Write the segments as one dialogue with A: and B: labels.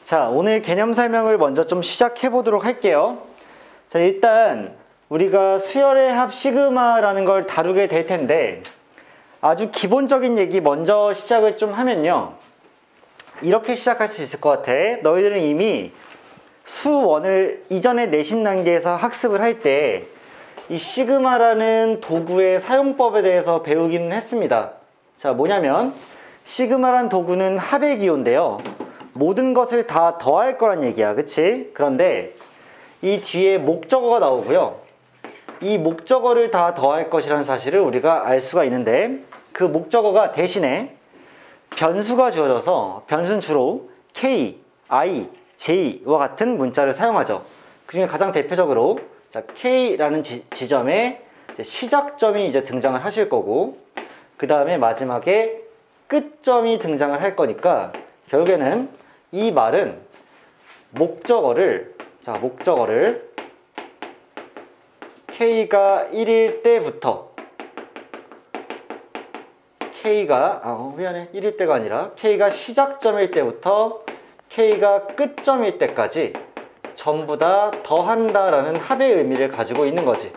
A: 자, 오늘 개념 설명을 먼저 좀 시작해 보도록 할게요. 자, 일단 우리가 수열의 합 시그마라는 걸 다루게 될 텐데 아주 기본적인 얘기 먼저 시작을 좀 하면요. 이렇게 시작할 수 있을 것 같아. 너희들은 이미 수1을 이전에 내신 단계에서 학습을 할 때 이 시그마라는 도구의 사용법에 대해서 배우기는 했습니다. 자, 뭐냐면 시그마란 도구는 합의 기호인데요. 모든 것을 다 더할 거란 얘기야. 그치? 그런데 이 뒤에 목적어가 나오고요. 이 목적어를 다 더할 것이라는 사실을 우리가 알 수가 있는데 그 목적어가 대신에 변수가 주어져서 변수는 주로 K, I, J와 같은 문자를 사용하죠. 그 중에 가장 대표적으로 자, K라는 지점에 시작점이 이제 등장을 하실 거고 그 다음에 마지막에 끝점이 등장을 할 거니까 결국에는 이 말은 목적어를 K가 1일 때부터 미안해. 1일 때가 아니라 K가 시작점일 때부터 K가 끝점일 때까지 전부 다 더한다라는 합의 의미를 가지고 있는 거지.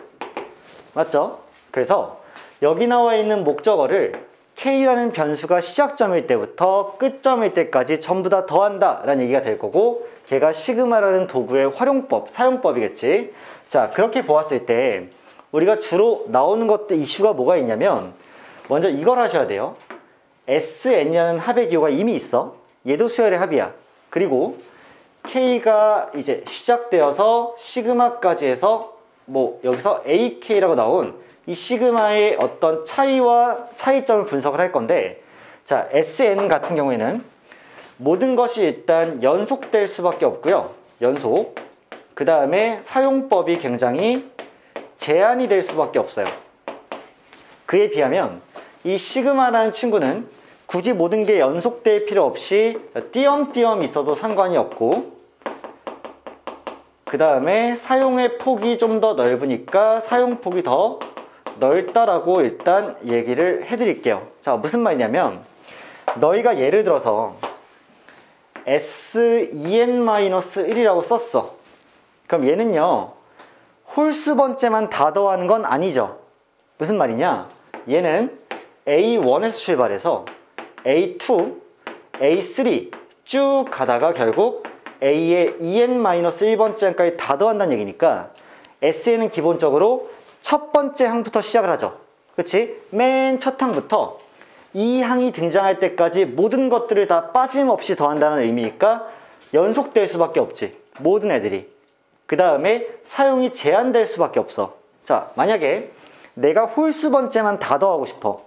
A: 맞죠? 그래서 여기 나와 있는 목적어를 K라는 변수가 시작점일 때부터 끝점일 때까지 전부 다 더한다 라는 얘기가 될 거고 걔가 시그마라는 도구의 활용법, 사용법이겠지. 자, 그렇게 보았을 때 우리가 주로 나오는 것들 이슈가 뭐가 있냐면 먼저 이걸 하셔야 돼요. SN이라는 합의 기호가 이미 있어. 얘도 수열의 합이야. 그리고 K가 이제 시작되어서 시그마까지 해서 뭐 여기서 AK라고 나온 이 시그마의 어떤 차이점을 분석을 할 건데 자, SN 같은 경우에는 모든 것이 일단 연속될 수밖에 없고요. 연속. 그 다음에 사용법이 굉장히 제한이 될 수밖에 없어요. 그에 비하면 이 시그마라는 친구는 굳이 모든 게 연속될 필요 없이 띄엄띄엄 있어도 상관이 없고 그 다음에 사용의 폭이 좀 더 넓으니까 사용폭이 더 넓다라고 일단 얘기를 해드릴게요. 자, 무슨 말이냐면 너희가 예를 들어서 SEN-1이라고 썼어. 그럼 얘는요 홀수 번째만 다 더하는 건 아니죠. 무슨 말이냐? 얘는 A1에서 출발해서 A2, A3 쭉 가다가 결국 A의 EN-1번째까지 다 더한다는 얘기니까 SN은 기본적으로 첫 번째 항부터 시작을 하죠. 그치? 맨 첫 항부터 이 항이 등장할 때까지 모든 것들을 다 빠짐없이 더한다는 의미니까 연속될 수밖에 없지. 모든 애들이. 그 다음에 사용이 제한될 수밖에 없어. 자, 만약에 내가 홀수 번째만 다 더하고 싶어.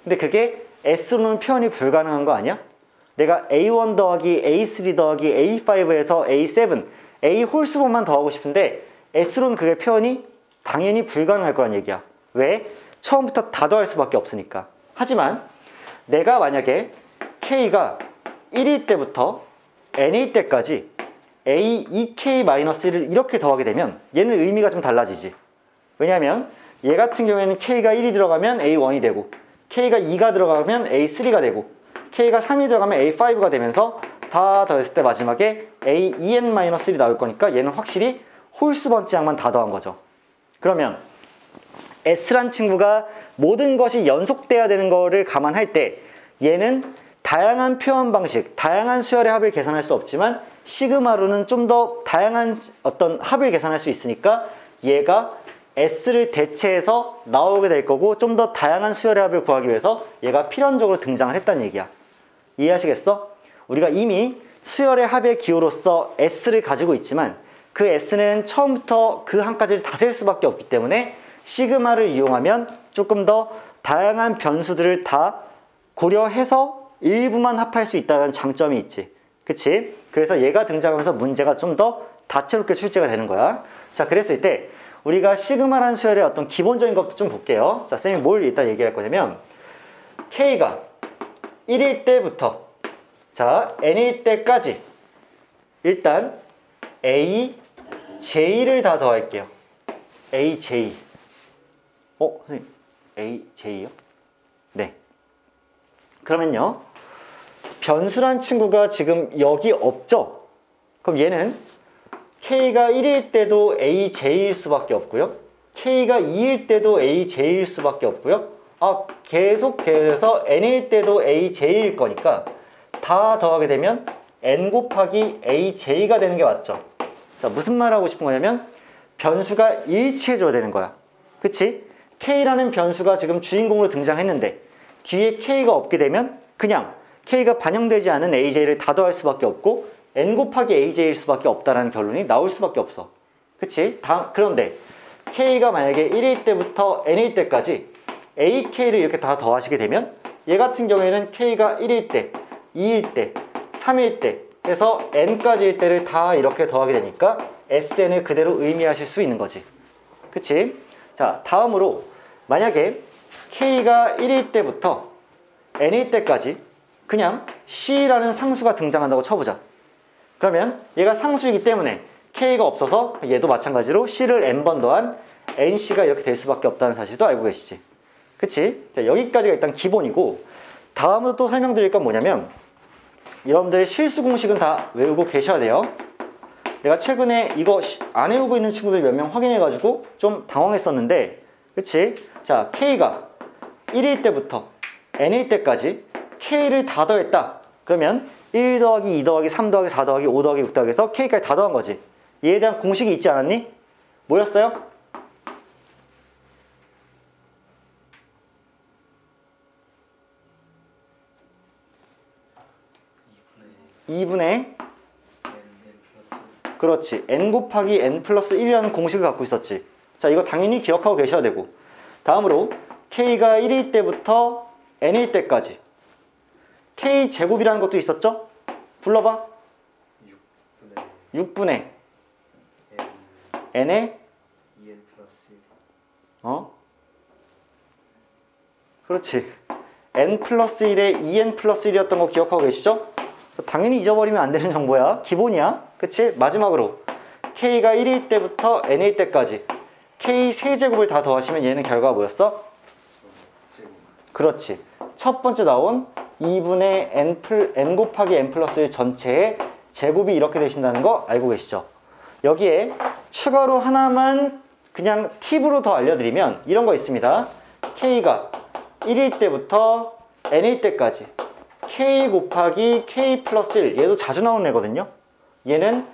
A: 근데 그게 S로는 표현이 불가능한 거 아니야? 내가 A1 더하기 A3 더하기 A5에서 A7, A 홀수번만 더하고 싶은데 S로는 그게 표현이 당연히 불가능할 거란 얘기야. 왜? 처음부터 다 더할 수밖에 없으니까. 하지만 내가 만약에 K가 1일 때부터 N일 때까지 A2K-1을 이렇게 더하게 되면 얘는 의미가 좀 달라지지. 왜냐하면 얘 같은 경우에는 K가 1이 들어가면 A1이 되고 K가 2가 들어가면 A3가 되고 K가 3이 들어가면 A5가 되면서 다 더했을 때 마지막에 AEN-1이 나올 거니까 얘는 확실히 홀수 번째 항만 다 더한 거죠. 그러면 S란 친구가 모든 것이 연속돼야 되는 거를 감안할 때 얘는 다양한 표현 방식, 다양한 수열의 합을 계산할 수 없지만 시그마로는 좀 더 다양한 어떤 합을 계산할 수 있으니까 얘가 S를 대체해서 나오게 될 거고 좀 더 다양한 수열의 합을 구하기 위해서 얘가 필연적으로 등장을 했다는 얘기야. 이해하시겠어? 우리가 이미 수열의 합의 기호로서 S를 가지고 있지만 그 S는 처음부터 그 항까지를 다 셀 수밖에 없기 때문에 시그마를 이용하면 조금 더 다양한 변수들을 다 고려해서 일부만 합할 수 있다는 장점이 있지. 그치? 그래서 얘가 등장하면서 문제가 좀 더 다채롭게 출제가 되는 거야. 자, 그랬을 때 우리가 시그마라는 수열의 어떤 기본적인 것도 좀 볼게요. 자, 쌤이 뭘 일단 얘기할 거냐면 K가 1일 때부터 자, N일 때까지 일단 A, J를 다 더할게요. A, J. 선생님, A, J요? 네. 그러면요. 변수란 친구가 지금 여기 없죠? 그럼 얘는 K가 1일 때도 AJ일 수밖에 없고요. K가 2일 때도 AJ일 수밖에 없고요. 계속해서 N일 때도 AJ일 거니까 다 더하게 되면 N 곱하기 AJ가 되는 게 맞죠. 자, 무슨 말 하고 싶은 거냐면 변수가 일치해줘야 되는 거야. 그치? K라는 변수가 지금 주인공으로 등장했는데 뒤에 K가 없게 되면 그냥 K가 반영되지 않은 AJ를 다 더할 수밖에 없고 N 곱하기 AJ일 수밖에 없다라는 결론이 나올 수밖에 없어. 그치? 그런데 K가 만약에 1일 때부터 N일 때까지 AK를 이렇게 다 더하시게 되면 얘 같은 경우에는 K가 1일 때, 2일 때, 3일 때 해서 N까지일 때를 다 이렇게 더하게 되니까 SN을 그대로 의미하실 수 있는 거지. 그치? 자, 다음으로 만약에 K가 1일 때부터 N일 때까지 그냥 C라는 상수가 등장한다고 쳐보자. 그러면 얘가 상수이기 때문에 K가 없어서 얘도 마찬가지로 C를 N번 더한 NC가 이렇게 될 수밖에 없다는 사실도 알고 계시지. 그치? 자, 여기까지가 일단 기본이고 다음으로 또 설명드릴 건 뭐냐면 여러분들 실수 공식은 다 외우고 계셔야 돼요. 내가 최근에 이거 안 외우고 있는 친구들 몇 명 확인해가지고 좀 당황했었는데 그치? 자, K가 1일 때부터 N일 때까지 K를 다 더했다. 그러면 1 더하기 2 더하기 3 더하기 4 더하기 5 더하기 6 더하기 해서 K까지 다 더한 거지. 얘에 대한 공식이 있지 않았니? 뭐였어요? 2분의 그렇지. N 곱하기 N 플러스 1이라는 공식을 갖고 있었지. 자, 이거 당연히 기억하고 계셔야 되고 다음으로 K가 1일 때부터 N일 때까지 K 제곱이라는 것도 있었죠? 불러봐. 6분의 N의
B: 2N 플러스 1.
A: 그렇지. N 플러스 1에 2N 플러스 1이었던 거 기억하고 계시죠? 당연히 잊어버리면 안 되는 정보야. 기본이야. 그치? 마지막으로 K가 1일 때부터 N일 때까지 K 세제곱을 다 더하시면 얘는 결과가 뭐였어? 그렇지. 첫 번째 나온 2분의 N 곱하기 N 플러스 1 전체의 제곱이 이렇게 되신다는 거 알고 계시죠? 여기에 추가로 하나만 그냥 팁으로 더 알려드리면 이런 거 있습니다. K가 1일 때부터 N일 때까지 K 곱하기 K 플러스 1 얘도 자주 나오는 애거든요. 얘는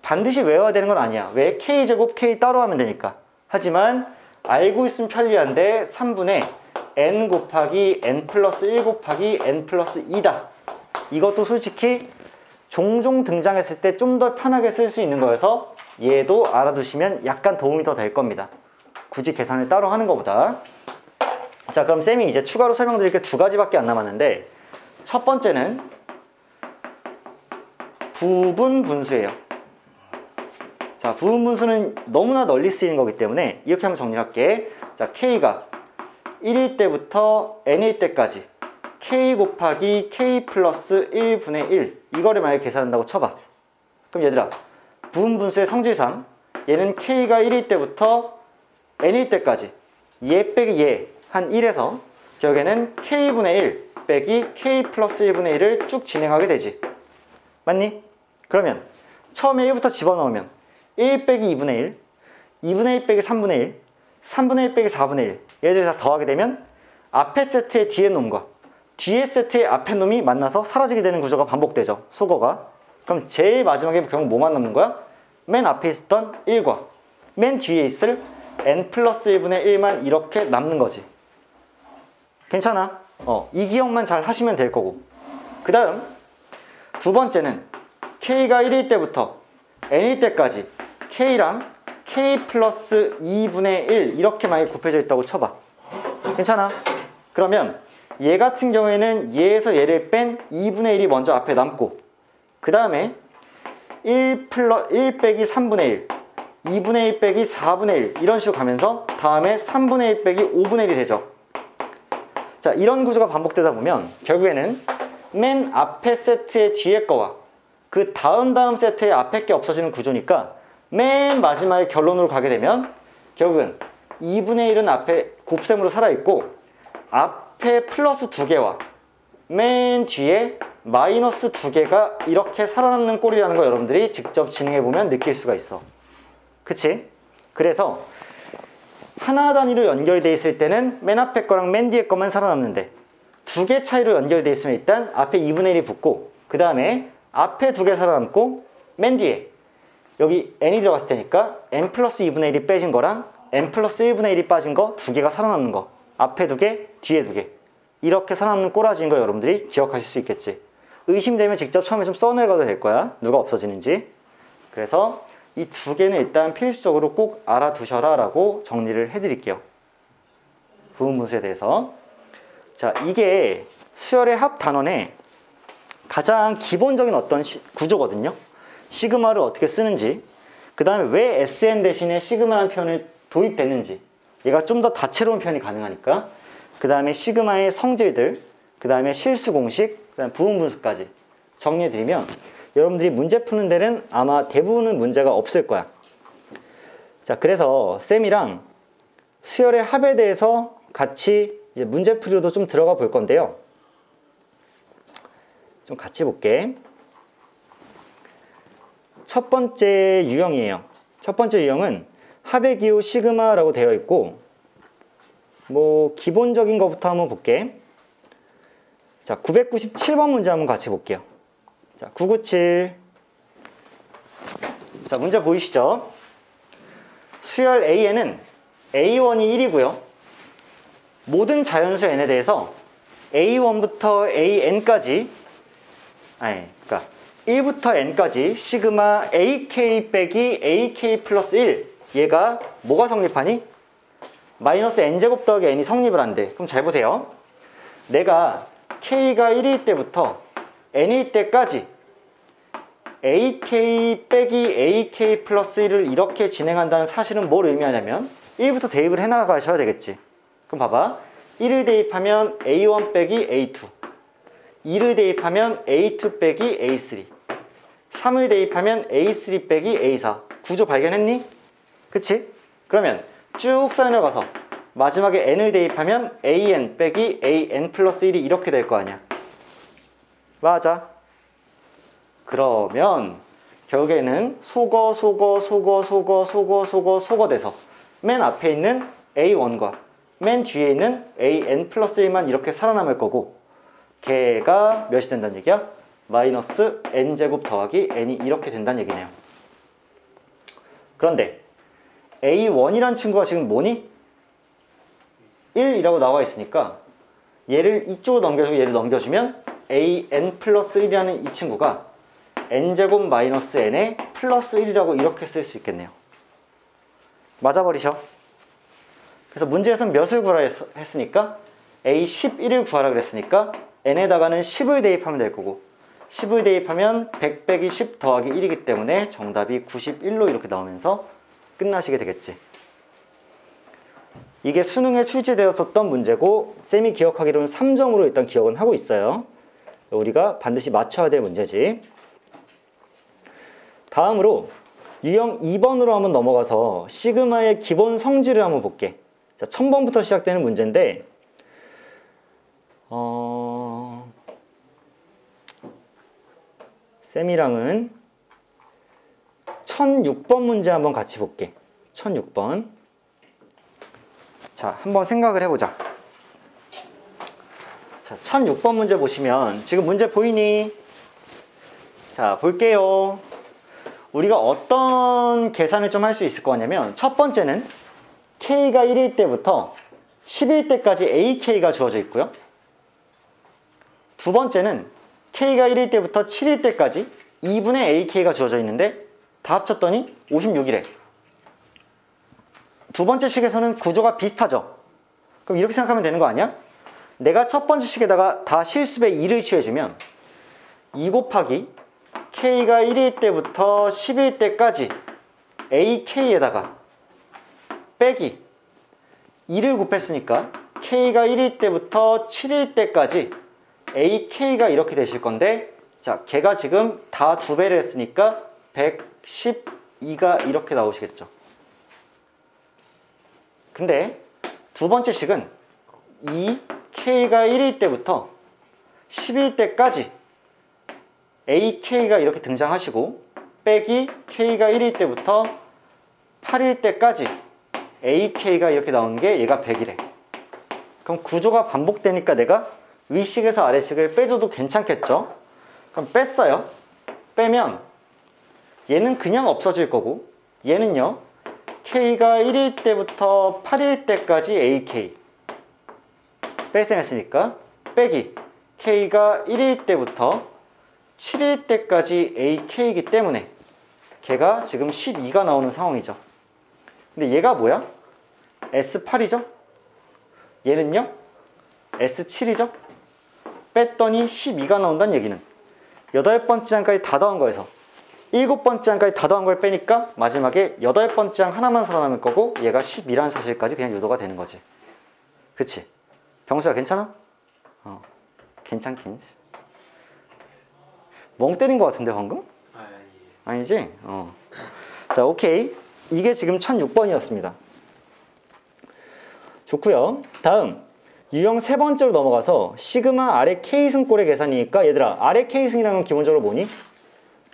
A: 반드시 외워야 되는 건 아니야. 왜? K제곱 K 따로 하면 되니까. 하지만 알고 있으면 편리한데 3분의 N 곱하기 N 플러스 1 곱하기 N 플러스 2다. 이것도 솔직히 종종 등장했을 때 좀 더 편하게 쓸 수 있는 거여서 얘도 알아두시면 약간 도움이 더 될 겁니다. 굳이 계산을 따로 하는 것보다. 자, 그럼 쌤이 이제 추가로 설명드릴 게 두 가지밖에 안 남았는데 첫 번째는 부분 분수예요. 자, 부분 분수는 너무나 널리 쓰이는 거기 때문에 이렇게 한번 정리할게. 자, K가 1일 때부터 N일 때까지 K 곱하기 K 플러스 1분의 1 이거를 만약에 계산한다고 쳐봐. 그럼 얘들아, 부분 분수의 성질상 얘는 K가 1일 때부터 N일 때까지 얘 빼기 얘 한 1에서 결국에는 K분의 1 빼기 K 플러스 1분의 1을 쭉 진행하게 되지. 맞니? 그러면 처음에 1부터 집어넣으면 1 빼기 2분의 1, 2분의 1 빼기 3분의 1, 3분의 1 빼기 4분의 1 얘들이 다 더하게 되면 앞에 세트의 뒤에 놈과 뒤에 세트의 앞에 놈이 만나서 사라지게 되는 구조가 반복되죠. 속어가. 그럼 제일 마지막에 결국 뭐만 남는 거야? 맨 앞에 있었던 1과 맨 뒤에 있을 N 플러스 1분의 1만 이렇게 남는 거지. 괜찮아? 이 기억만 잘 하시면 될 거고. 그 다음 두 번째는 K가 1일 때부터 N일 때까지 K랑 K 플러스 2분의 1 이렇게 많이 곱해져 있다고 쳐봐. 괜찮아? 그러면 얘 같은 경우에는 얘에서 얘를 뺀 2분의 1이 먼저 앞에 남고 그 다음에 1 빼기 3분의 1 2분의 1 빼기 4분의 1 이런 식으로 가면서 다음에 3분의 1 빼기 5분의 1이 되죠. 자, 이런 구조가 반복되다 보면 결국에는 맨 앞에 세트의 뒤에 거와 그 다음 세트의 앞에 게 없어지는 구조니까 맨 마지막에 결론으로 가게 되면 결국은 2분의 1은 앞에 곱셈으로 살아있고 앞에 플러스 2개와 맨 뒤에 마이너스 두 개가 이렇게 살아남는 꼴이라는 거 여러분들이 직접 진행해보면 느낄 수가 있어. 그치? 그래서 하나 단위로 연결돼 있을 때는 맨 앞에 거랑 맨 뒤에 거만 살아남는데 두 개 차이로 연결돼 있으면 일단 앞에 2분의 1이 붙고 그 다음에 앞에 두 개 살아남고 맨 뒤에 여기 n이 들어갔을 테니까 n 플러스 2분의 1이 빼진 거랑 n 플러스 1분의 1이 빠진 거 두 개가 살아남는 거 앞에 두 개, 뒤에 두 개 이렇게 살아남는 꼬라지인 거 여러분들이 기억하실 수 있겠지. 의심되면 직접 처음에 좀 써내가도 될 거야. 누가 없어지는지. 그래서 이 두 개는 일단 필수적으로 꼭 알아두셔라 라고 정리를 해드릴게요. 부분분수에 대해서. 자, 이게 수열의 합 단원의 가장 기본적인 어떤 구조거든요. 시그마를 어떻게 쓰는지, 그 다음에 왜 SN 대신에 시그마라는 표현을 도입됐는지, 얘가 좀 더 다채로운 표현이 가능하니까, 그 다음에 시그마의 성질들, 그 다음에 실수 공식, 그 다음에 부분 분수까지 정리해드리면 여러분들이 문제 푸는 데는 아마 대부분은 문제가 없을 거야. 자, 그래서 쌤이랑 수열의 합에 대해서 같이 이제 문제 풀이로도 좀 들어가 볼 건데요. 좀 같이 볼게. 첫 번째 유형이에요. 첫 번째 유형은 합의 기호 시그마라고 되어 있고, 뭐 기본적인 것부터 한번 볼게. 자, 997번 문제 한번 같이 볼게요. 자, 997. 자, 문제 보이시죠? 수열 A에는 A1이 1이고요. 모든 자연수 N에 대해서 A1부터 AN까지, 그러니까 1부터 N까지 시그마 AK 빼기 AK 플러스 1, 얘가 뭐가 성립하니? 마이너스 N제곱 더하기 N이 성립을 한대. 그럼 잘 보세요. 내가 K가 1일 때부터 N일 때까지 AK 빼기 AK 플러스 1을 이렇게 진행한다는 사실은 뭘 의미하냐면 1부터 대입을 해나가셔야 되겠지. 그럼 봐봐. 1을 대입하면 A1 빼기 A2, 2를 대입하면 A2 빼기 A3, 3을 대입하면 A3 빼기 A4. 구조 발견했니? 그치? 그러면 쭉 쌓여가서 마지막에 N을 대입하면 AN 빼기 AN 플러스 1이 이렇게 될 거 아니야. 맞아. 그러면 결국에는 속어 돼서 맨 앞에 있는 A1과 맨 뒤에 있는 AN 플러스 1만 이렇게 살아남을 거고, 걔가 몇이 된다는 얘기야? 마이너스 N제곱 더하기 N이 이렇게 된다는 얘기네요. 그런데 A1이란 친구가 지금 뭐니? 1이라고 나와 있으니까 얘를 이쪽으로 넘겨주고 얘를 넘겨주면 AN 플러스 1이라는 이 친구가 N제곱 마이너스 N의 플러스 1이라고 이렇게 쓸 수 있겠네요. 맞아버리셔. 그래서 문제에서는 몇을 구하라 했으니까 A11을 구하라 그랬으니까 N에다가는 10을 대입하면 될 거고, 10을 대입하면 100 빼기 10 더하기 1이기 때문에 정답이 91로 이렇게 나오면서 끝나시게 되겠지. 이게 수능에 출제되었었던 문제고, 쌤이 기억하기로는 3점으로 일단 기억은 하고 있어요. 우리가 반드시 맞춰야 될 문제지. 다음으로 유형 2번으로 한번 넘어가서 시그마의 기본 성질을 한번 볼게. 자, 1000번부터 시작되는 문제인데, 쌤이랑은 1006번 문제 한번 같이 볼게. 1006번. 자, 한번 생각을 해보자. 자, 1006번 문제 보시면 지금 문제 보이니? 자, 볼게요. 우리가 어떤 계산을 좀 할 수 있을 거냐면, 첫 번째는 K가 1일 때부터 10일 때까지 AK가 주어져 있고요. 두 번째는 K가 1일 때부터 7일 때까지 2분의 AK가 주어져 있는데 다 합쳤더니 56이래. 두 번째 식에서는 구조가 비슷하죠. 그럼 이렇게 생각하면 되는 거 아니야? 내가 첫 번째 식에다가 다 실습에 2를 취해주면 2 곱하기 K가 1일 때부터 10일 때까지 AK에다가 빼기 2를 곱했으니까 K가 1일 때부터 7일 때까지 AK가 이렇게 되실 건데, 자, 걔가 지금 다 2배를 했으니까 112가 이렇게 나오시겠죠. 근데 두 번째 식은 이 K가 1일 때부터 10일 때까지 AK가 이렇게 등장하시고 빼기 K가 1일 때부터 8일 때까지 AK가 이렇게 나오는 게 얘가 100이래. 그럼 구조가 반복되니까 내가 위식에서 아래식을 빼줘도 괜찮겠죠? 그럼 뺐어요. 빼면 얘는 그냥 없어질 거고 얘는요 K가 1일 때부터 8일 때까지 AK 뺄셈했으니까 빼기 K가 1일 때부터 7일 때까지 AK이기 때문에 걔가 지금 12가 나오는 상황이죠. 근데 얘가 뭐야? S8이죠? 얘는요? S7이죠? 뺐더니 12가 나온다는 얘기는 8번째 항까지 다 더한 거에서 7번째 항까지 다 더한 걸 빼니까 마지막에 8번째 항 하나만 살아남을 거고 얘가 12라는 사실까지 그냥 유도가 되는 거지. 그치? 병수야 괜찮아? 괜찮긴. 멍 때린 거 같은데 방금? 아니지? 자, 오케이. 이게 지금 1006번이었습니다. 좋고요. 다음 유형 세 번째로 넘어가서 시그마 아래 K승꼴의 계산이니까 얘들아 아래 K승이라는 건 기본적으로 뭐니?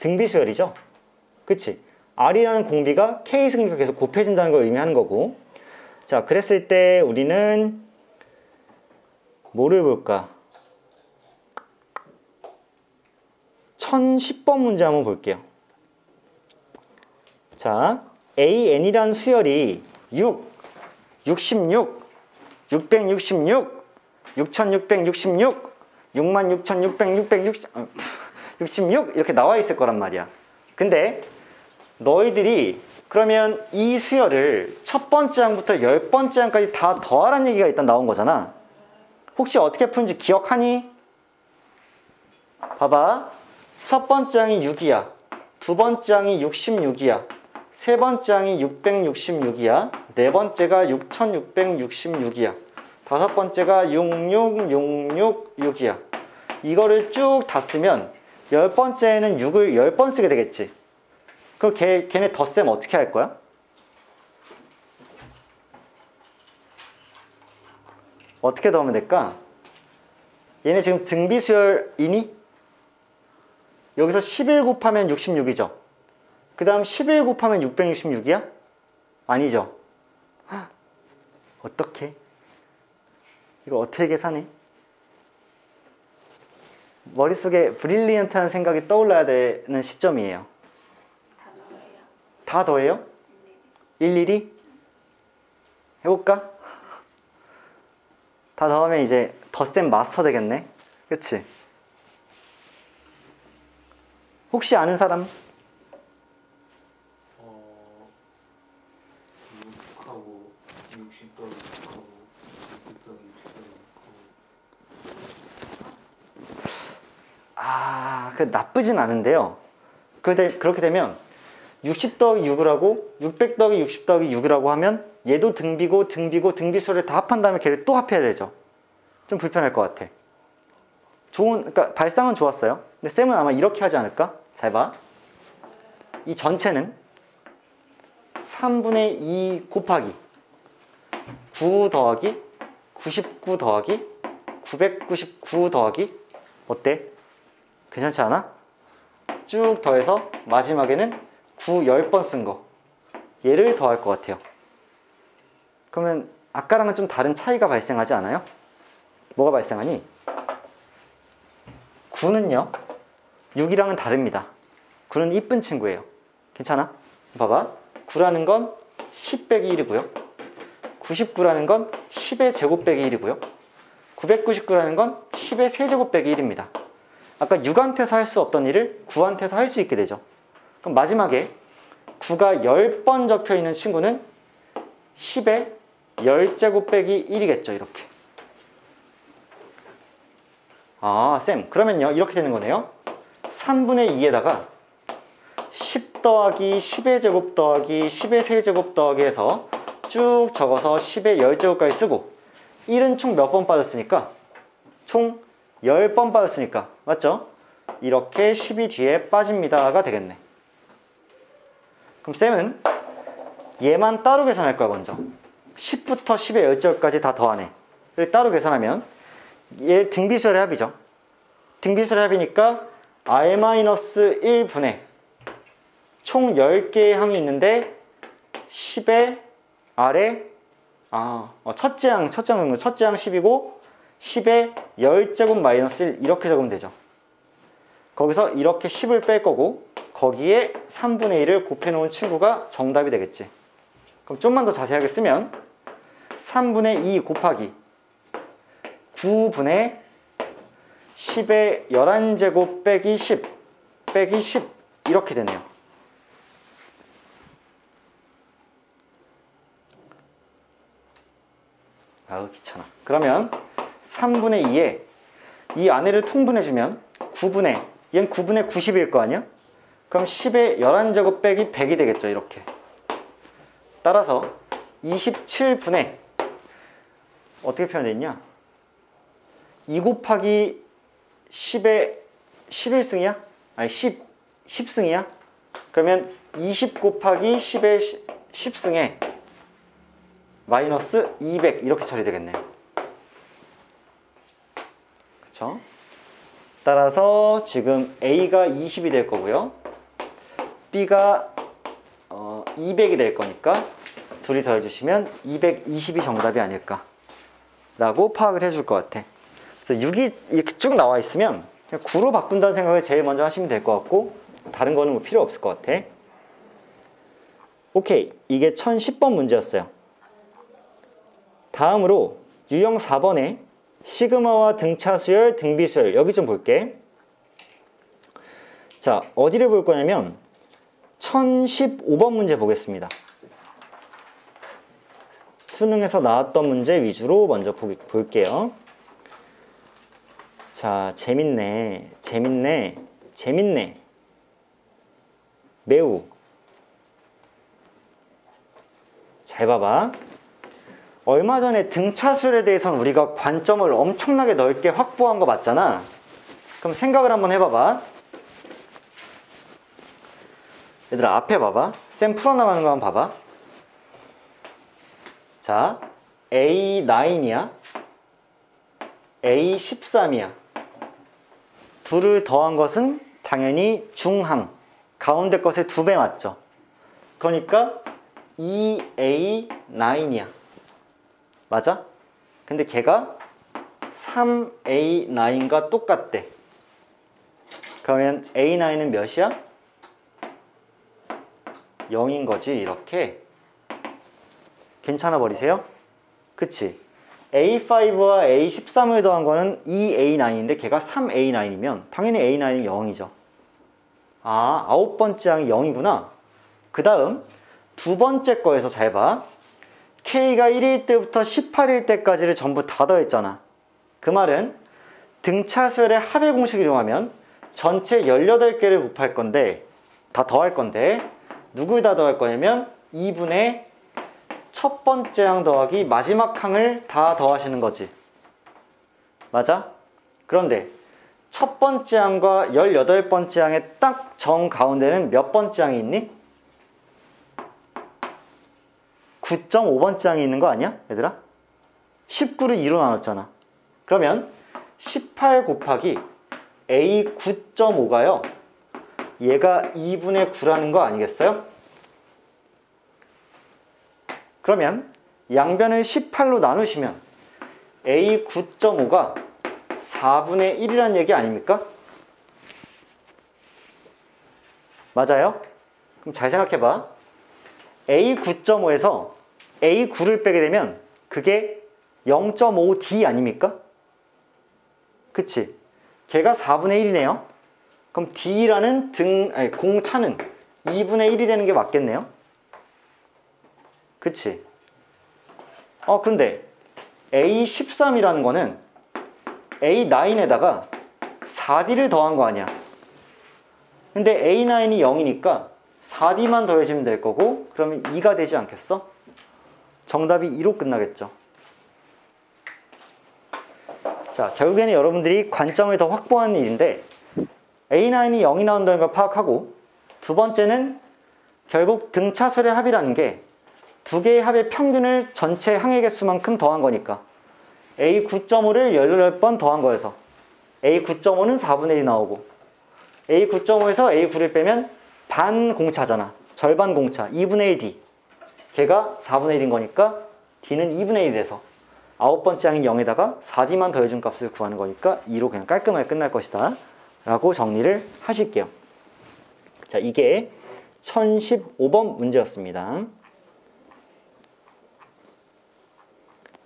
A: 등비수열이죠. 그치? R이라는 공비가 K승이니까 계속 곱해진다는 걸 의미하는 거고. 자, 그랬을 때 우리는 뭐를 볼까? 1010번 문제 한번 볼게요. 자, AN이라는 수열이 6, 66, 666, 6666, 66,666 이렇게 나와 있을 거란 말이야. 근데 너희들이 그러면 이 수열을 첫 번째 항부터 10번째 항까지 다 더하라는 얘기가 일단 나온 거잖아. 혹시 어떻게 푸는지 기억하니? 봐봐. 첫 번째 항이 6이야. 두 번째 항이 66이야. 세 번째 항이 666이야. 네 번째가 6666이야. 다섯 번째가 66666이야. 이거를 쭉 다 쓰면 10번째에는 6을 10번 쓰게 되겠지. 그럼 걔네 덧셈 어떻게 할 거야? 어떻게 더하면 될까? 얘네 지금 등비수열이니? 여기서 11 곱하면 66이죠. 그 다음 11 곱하면 666이야? 아니죠. 어떻게? 이거 어떻게 계산해? 머릿속에 브릴리언트한 생각이 떠올라야 되는 시점이에요. 다 더해요? 일일이? 해볼까? 다 더하면 이제 덧셈 마스터 되겠네? 그치? 혹시 아는 사람?
B: 6하고 60 더하기 6하고 60 더하기 60 더하기 6하고
A: 나쁘진 않은데요. 그렇게 되면 60 더하기 6을 하고 600 더하기 60 더하기 6이라고 하면 얘도 등비고 등비수를 다 합한 다음에 걔를 또 합해야 되죠. 좀 불편할 것 같아. 그러니까 발상은 좋았어요. 근데 쌤은 아마 이렇게 하지 않을까? 잘 봐. 이 전체는 3분의 2 곱하기 9 더하기 99 더하기 999 더하기 어때? 괜찮지 않아? 쭉 더해서 마지막에는 9 10번 쓴 거 얘를 더할 것 같아요. 그러면 아까랑은 좀 다른 차이가 발생하지 않아요? 뭐가 발생하니? 9는요 6이랑은 다릅니다. 9는 이쁜 친구예요. 괜찮아? 봐봐. 9라는 건 10 빼기 1이고요 99라는 건 10의 제곱 빼기 1이고요 999라는 건 10의 세제곱 빼기 1입니다. 아까 6한테서 할 수 없던 일을 9한테서 할 수 있게 되죠. 그럼 마지막에 9가 10번 적혀 있는 친구는 10의 10제곱 빼기 1이겠죠. 이렇게. 쌤, 그러면요 이렇게 되는 거네요. 3분의 2에다가 10 더하기 10의 제곱 더하기 10의 세제곱 더하기 해서 쭉 적어서 10의 10제곱까지 쓰고 1은 총 몇 번 빠졌으니까? 총 10번 빠졌으니까 맞죠? 이렇게 10이 뒤에 빠집니다가 되겠네. 그럼 쌤은 얘만 따로 계산할 거야. 먼저 10부터 10의 10제곱까지 다 더하네. 따로 계산하면 얘 등비수열의 합이죠. 등비수열의 합이니까 R-1분의 총 10개의 항이 있는데 10의 R에 첫째 항 정도 첫째 항 10이고 10의 10제곱 마이너스 1 이렇게 적으면 되죠. 거기서 이렇게 10을 뺄 거고 거기에 3분의 1을 곱해놓은 친구가 정답이 되겠지. 그럼 좀만 더 자세하게 쓰면 3분의 2 곱하기 9분의 10의 11제곱 빼기 10 빼기 10 이렇게 되네요. 아우 귀찮아. 그러면 3분의 2에 이 안에를 통분해주면 9분의 얘는 9분의 90일 거 아니야? 그럼 10의 11제곱 빼기 100이 되겠죠. 이렇게. 따라서 27분의 어떻게 표현되어 있냐? 2 곱하기 10의 11승이야? 아니 10승이야? 그러면 20 곱하기 10의 10승에 마이너스 200 이렇게 처리되겠네. 그쵸? 따라서 지금 A가 20이 될 거고요. B가 200이 될 거니까 둘이 더해주시면 220이 정답이 아닐까 라고 파악을 해줄 것 같아. 그래서 6이 이렇게 쭉 나와 있으면 그냥 9로 바꾼다는 생각을 제일 먼저 하시면 될 것 같고 다른 거는 뭐 필요 없을 것 같아. 오케이, 이게 1010번 문제였어요. 다음으로 유형 4번에 시그마와 등차수열, 등비수열 여기 좀 볼게. 자, 어디를 볼 거냐면 1015번 문제 보겠습니다. 수능에서 나왔던 문제 위주로 먼저 볼게요. 자, 재밌네. 매우. 잘 봐봐. 얼마 전에 등차수열에 대해서는 우리가 관점을 엄청나게 넓게 확보한 거 맞잖아. 그럼 생각을 한번 해봐봐. 얘들아 앞에 봐봐. 쌤 풀어나가는 거 한번 봐봐. 자, A9이야 A13이야 둘을 더한 것은 당연히 중항 가운데 것의 2배 맞죠? 그러니까 2A9이야 맞아? 근데 걔가 3A9과 똑같대. 그러면 A9은 몇이야? 0인 거지. 이렇게 괜찮아 버리세요? 그치? A5와 A13을 더한 거는 2A9인데 걔가 3A9이면 당연히 A9이 0이죠. 아, 9번째 항이 0이구나. 그 다음 두 번째 거에서 잘 봐. K가 1일 때부터 18일 때까지를 전부 다 더했잖아. 그 말은 등차수열의 합의 공식을 이용하면 전체 18개를 곱할 건데 다 더할 건데 누굴 다 더할 거냐면 2분의 첫 번째 항 더하기 마지막 항을 다 더하시는 거지. 맞아? 그런데 첫 번째 항과 18번째 항의 딱 정 가운데는 몇 번째 항이 있니? 9.5번째 항이 있는 거 아니야? 얘들아? 19를 2로 나눴잖아. 그러면 18 곱하기 A 9.5가요. 얘가 2분의 9라는 거 아니겠어요? 그러면 양변을 18로 나누시면 A 9.5가 4분의 1이라는 얘기 아닙니까? 맞아요? 그럼 잘 생각해봐. A 9.5에서 A 9를 빼게 되면 그게 0.5D 아닙니까? 그치? 걔가 4분의 1이네요. 그럼 D라는 공차는 2분의 1이 되는 게 맞겠네요. 그치? 그런데 A13이라는 거는 A9에다가 4D를 더한 거 아니야. 근데 A9이 0이니까 4D만 더해주면 될 거고 그러면 2가 되지 않겠어? 정답이 2로 끝나겠죠. 자, 결국에는 여러분들이 관점을 더 확보하는 일인데 A9이 0이 나온다는 걸 파악하고 두 번째는 결국 등차수열의 합이라는 게 두 개의 합의 평균을 전체 항의 개수만큼 더한 거니까 A 9.5를 18번 더한 거여서 A 9.5는 4분의 1이 나오고 A 9.5에서 A 9를 빼면 반 공차잖아. 절반 공차. 2분의 1 D. 걔가 4분의 1인 거니까 D는 2분의 1이 돼서 아홉 번째 항인 0에다가 4D만 더해준 값을 구하는 거니까 2로 그냥 깔끔하게 끝날 것이다 라고 정리를 하실게요. 자, 이게 1015번 문제였습니다.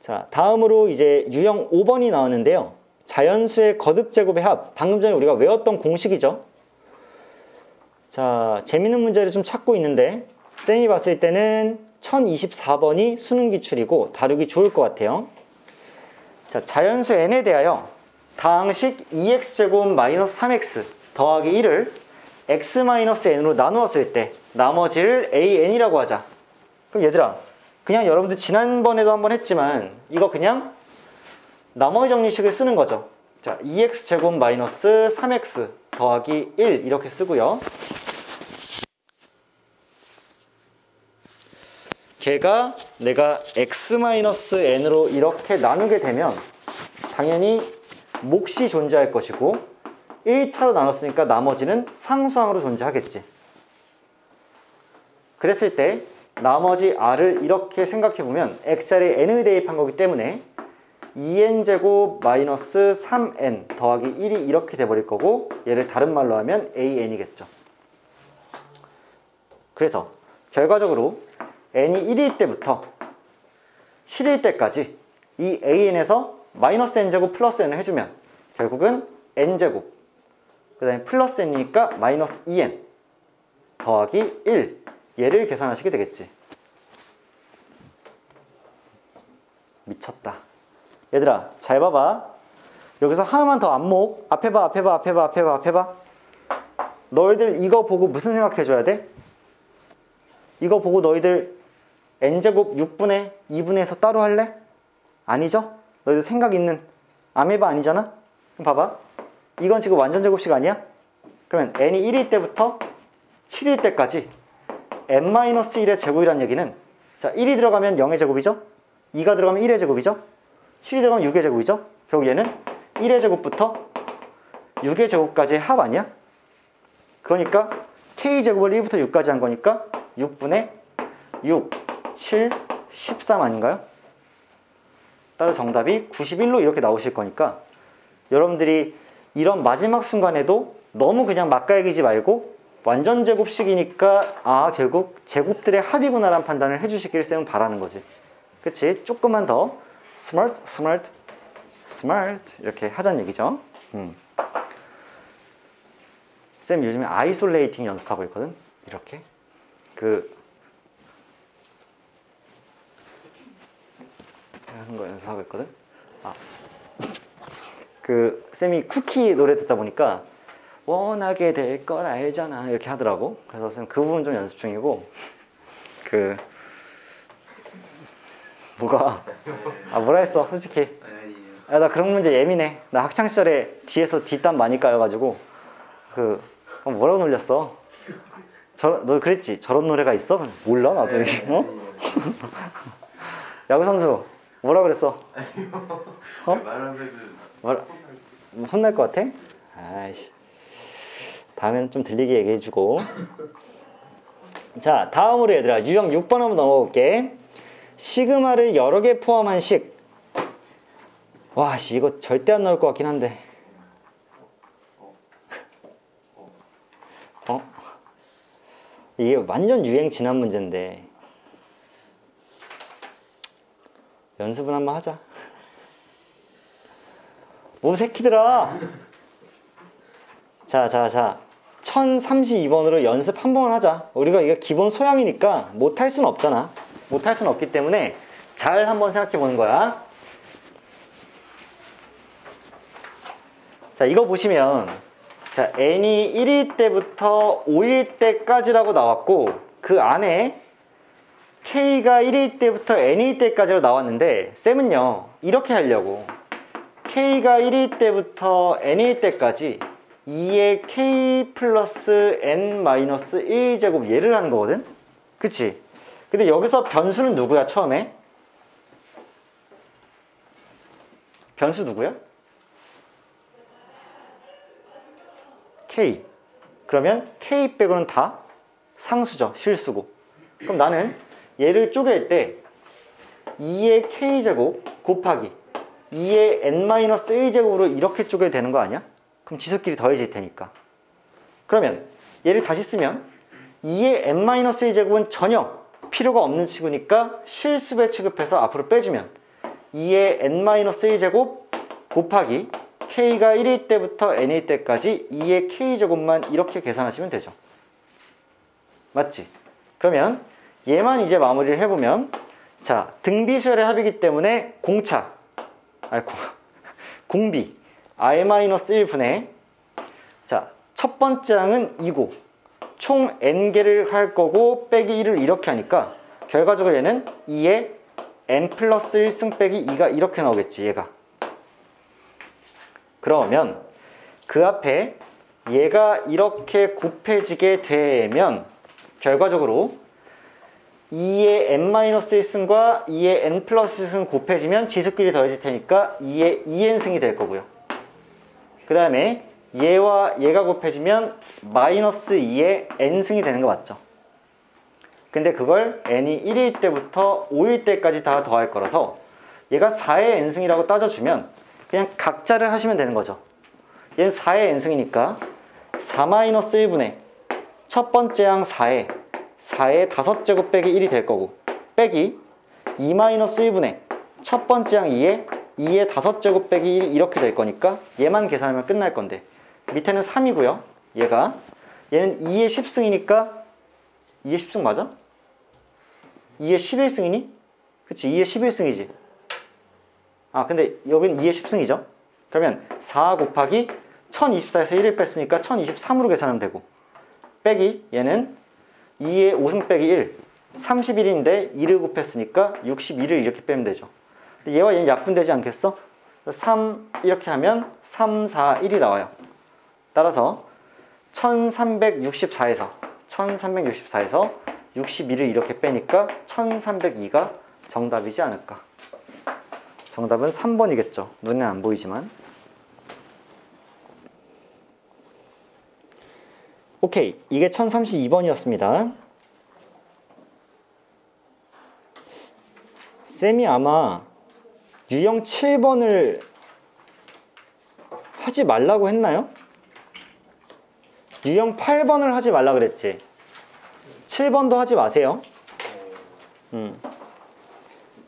A: 자, 다음으로 이제 유형 5번이 나왔는데요. 자연수의 거듭제곱의 합. 방금 전에 우리가 외웠던 공식이죠. 자, 재밌는 문제를 좀 찾고 있는데 쌤이 봤을 때는 1024번이 수능 기출이고 다루기 좋을 것 같아요. 자, 자연수 n에 대하여 다항식 2x제곱 마이너스 3x 더하기 1을 x 마이너스 n으로 나누었을 때 나머지를 an이라고 하자. 그럼 얘들아, 그냥 여러분들 지난번에도 한번 했지만 이거 그냥 나머지 정리식을 쓰는 거죠. 자, 2x제곱 마이너스 3x 더하기 1 이렇게 쓰고요. 걔가 내가 x-n으로 이렇게 나누게 되면 당연히 몫이 존재할 것이고 1차로 나눴으니까 나머지는 상수항으로 존재하겠지. 그랬을 때 나머지 r을 이렇게 생각해보면 x자리에 n을 대입한 거기 때문에 2n제곱 마이너스 3n 더하기 1이 이렇게 돼버릴 거고 얘를 다른 말로 하면 an이겠죠. 그래서 결과적으로 n이 1일 때부터 7일 때까지 이 an에서 마이너스 n제곱 플러스 n을 해주면 결국은 n제곱 그 다음에 플러스 n이니까 마이너스 2n 더하기 1 얘를 계산하시게 되겠지. 미쳤다. 얘들아 잘 봐봐. 여기서 하나만 더 안목. 앞에 봐, 앞에 봐, 앞에 봐, 앞에 봐, 앞에 봐. 너희들 이거 보고 무슨 생각해줘야 돼? 이거 보고 너희들 n제곱 6분의 2분의 1에서 따로 할래? 아니죠? 너희들 생각 있는 아메바 아니잖아? 그럼 봐봐. 이건 지금 완전 제곱식 아니야? 그러면 n이 1일 때부터 7일 때까지 n-1의 제곱이란 얘기는 자 1이 들어가면 0의 제곱이죠? 2가 들어가면 1의 제곱이죠? 7이 들어가면 6의 제곱이죠? 결국 얘는 1의 제곱부터 6의 제곱까지의 합 아니야? 그러니까 k제곱을 1부터 6까지 한 거니까 6분의 6, 7, 13 아닌가요? 따라 정답이 91로 이렇게 나오실 거니까 여러분들이 이런 마지막 순간에도 너무 그냥 막갈기지 말고 완전 제곱식이니까 아 결국 제곱들의 합이구나 라는 판단을 해주시기를 쌤은 바라는 거지. 그치? 조금만 더 스마트 스마트 스마트 이렇게 하자는 얘기죠. 쌤 요즘에 아이솔레이팅 연습하고 있거든. 이렇게 하는 거 연습하고 있거든. 쌤이 쿠키 노래 듣다 보니까 원하게 될 걸 알잖아 이렇게 하더라고. 그래서 쌤 그 부분 좀 연습 중이고 뭐가 뭐라 했어 솔직히. 나 그런 문제 예민해. 나 학창시절에 뒤에서 뒷담 많이 까여가지고 뭐라고 놀렸어? 너 그랬지? 저런 노래가 있어? 몰라 나도. 야구선수 뭐라 그랬어? 혼날 것 같아? 아이씨. 다음에는 좀 들리게 얘기해주고. 자, 다음으로 얘들아 유형 6번 한번 넘어볼게. 시그마를 여러 개 포함한 식. 와, 이거 절대 안 나올 것 같긴 한데. 이게 완전 유행 지난 문제인데 연습은 한번 하자. 뭔 새끼들아. 자 1032번으로 연습 한 번 하자. 우리가 이게 기본 소양이니까 못할 수는 없잖아. 못할 수는 없기 때문에 잘 한번 생각해 보는 거야. 자, 이거 보시면 자, n이 1일 때부터 5일 때까지라고 나왔고 그 안에 k가 1일 때부터 n일 때까지로 나왔는데 쌤은요 이렇게 하려고 k가 1일 때부터 n일 때까지 2의 k 플러스 n-1제곱 얘를 하는 거거든? 그치? 근데 여기서 변수는 누구야 처음에? 변수 누구야? k. 그러면 K 빼고는 다 상수죠. 실수고. 그럼 나는 얘를 쪼갤 때 2의 K제곱 곱하기 2의 N-1제곱으로 이렇게 쪼개도 되는 거 아니야? 그럼 지수끼리 더해질 테니까. 그러면 얘를 다시 쓰면 2의 N-1제곱은 전혀 필요가 없는 치고니까 실수배 취급해서 앞으로 빼주면 2의 N-1제곱 곱하기 K가 1일 때부터 N일 때까지 2의 K제곱만 이렇게 계산하시면 되죠. 맞지? 그러면 얘만 이제 마무리를 해보면, 자, 등비수열의 합이기 때문에 공차, 공비 R-1분의, 자, 첫 번째 항은 2고 총 N개를 할 거고 빼기 1을 이렇게 하니까 결과적으로 얘는 2의 N 플러스 1승 빼기 2가 이렇게 나오겠지, 얘가. 그러면 그 앞에 얘가 이렇게 곱해지게 되면 결과적으로 2의 n-1승과 2의 n 플러스 1승 곱해지면 지수끼리 더해질 테니까 2의 2n승이 될 거고요. 그 다음에 얘와 얘가 곱해지면 마이너스 2의 n승이 되는 거 맞죠? 근데 그걸 n이 1일 때부터 5일 때까지 다 더할 거라서 얘가 4의 n승이라고 따져주면 그냥 각자를 하시면 되는 거죠. 얘는 4의 n승이니까 4-1분의 첫 번째 항 4의 5제곱 빼기 1이 될 거고 빼기 2-1분의 첫 번째 항 2의 5제곱 빼기 1이 이렇게 될 거니까 얘만 계산하면 끝날 건데 밑에는 3이고요. 얘는 2의 10승이니까 2의 10승 맞아? 2의 11승이니? 그치, 2의 11승이지. 아, 근데 여긴 2의 10승이죠? 그러면 4 곱하기 1024에서 1을 뺐으니까 1023으로 계산하면 되고 빼기 얘는 2의 5승 빼기 1 31인데 2를 곱했으니까 62를 이렇게 빼면 되죠. 얘와 얘는 약분되지 않겠어? 3 이렇게 하면 3, 4, 1이 나와요. 따라서 1364에서 62를 이렇게 빼니까 1302가 정답이지 않을까. 정답은 3번이겠죠. 눈에 안 보이지만. 오케이, 이게 1032번이었습니다. 쌤이 아마 유형 7번을 하지 말라고 했나요? 유형 8번을 하지 말라 그랬지. 7번도 하지 마세요.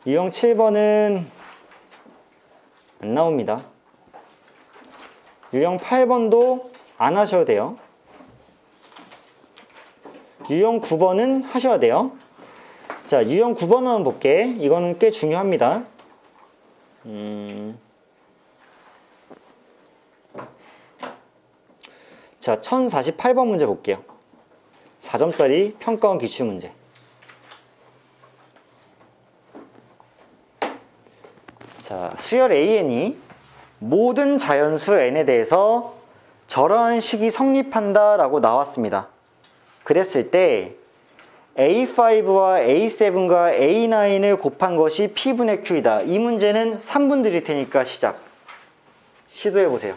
A: 유형 7번은 안 나옵니다. 유형 8번도 안 하셔도 돼요. 유형 9번은 하셔야 돼요. 자, 유형 9번 한번 볼게. 이거는 꽤 중요합니다. 자, 1048번 문제 볼게요. 4점짜리 평가원 기출문제. 자, 수열 AN이 모든 자연수 N에 대해서 저러한 식이 성립한다 라고 나왔습니다. 그랬을 때 A5와 A7과 A9을 곱한 것이 P분의 Q이다. 이 문제는 3분 드릴 테니까 시도해 보세요.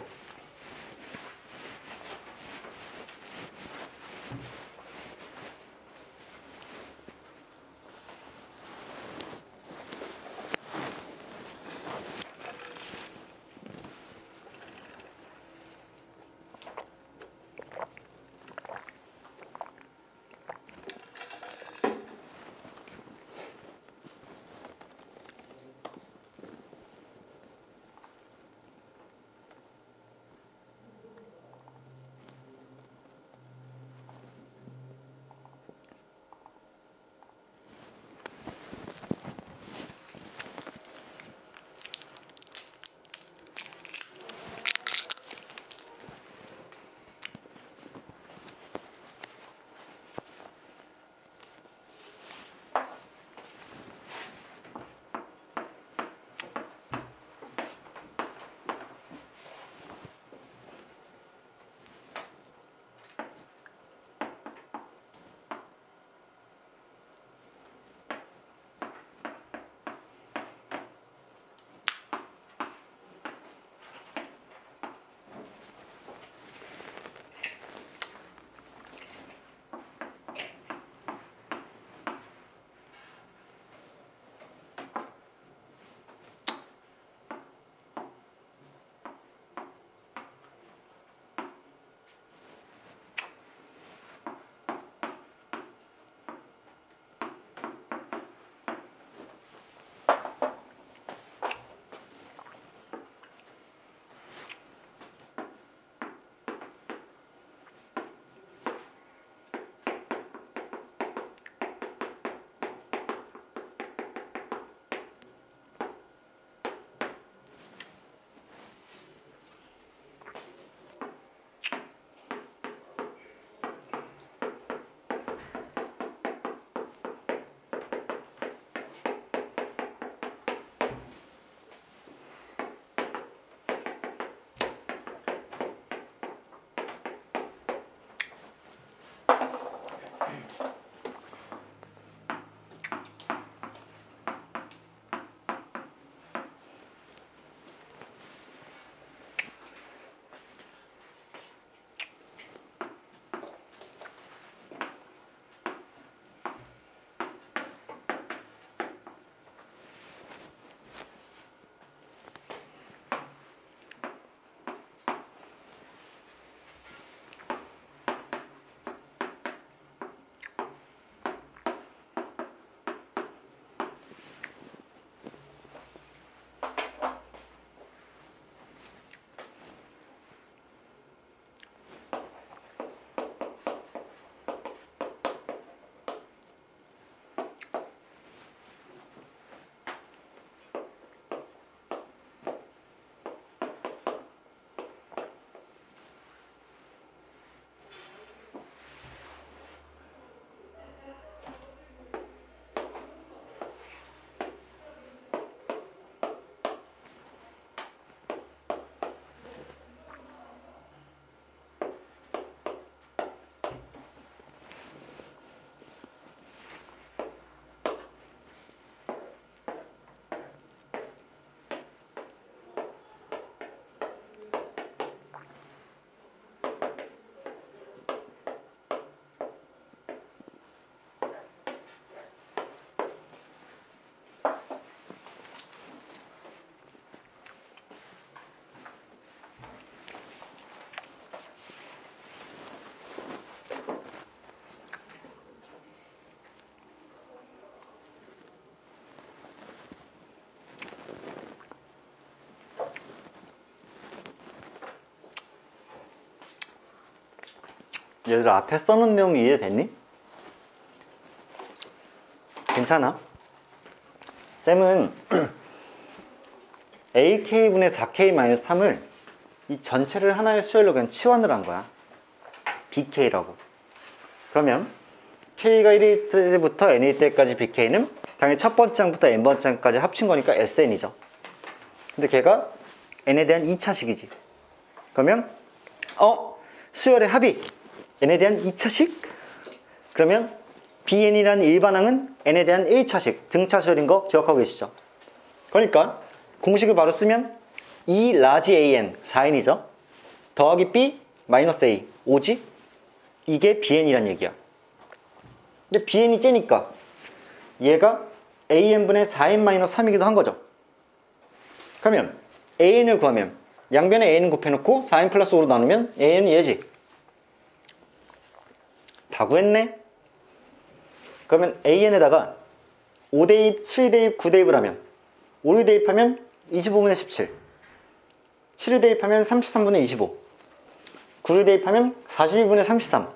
A: 얘들아, 앞에 써놓은 내용 이해됐니? 괜찮아? 쌤은 ak분의 4k-3을 이 전체를 하나의 수열로 그냥 치환을 한 거야. bk라고. 그러면 k가 1일 때부터 n일 때까지 bk는 당연히 첫 번째 항부터 n번째 항까지 합친 거니까 sn이죠. 근데 걔가 n에 대한 2차식이지. 그러면 수열의 합이 n에 대한 2차식? 그러면 bn이라는 일반항은 n에 대한 1차식, 등차 수열인 거 기억하고 계시죠? 그러니까 공식을 바로 쓰면 2 라지 an, 4n이죠. 더하기 b 마이너스 a, 5지? 이게 bn이란 얘기야. 근데 bn이 째니까 얘가 an분의 4n-3이기도 한 거죠. 그러면 an을 구하면 양변에 an은 곱해놓고 4n 플러스 5로 나누면 an은 얘지. 다 구했네? 그러면 an에다가 5대입, 7대입, 9대입을 하면 5를 대입하면 25분의 17, 7을 대입하면 33분의 25, 9를 대입하면 41분의 33,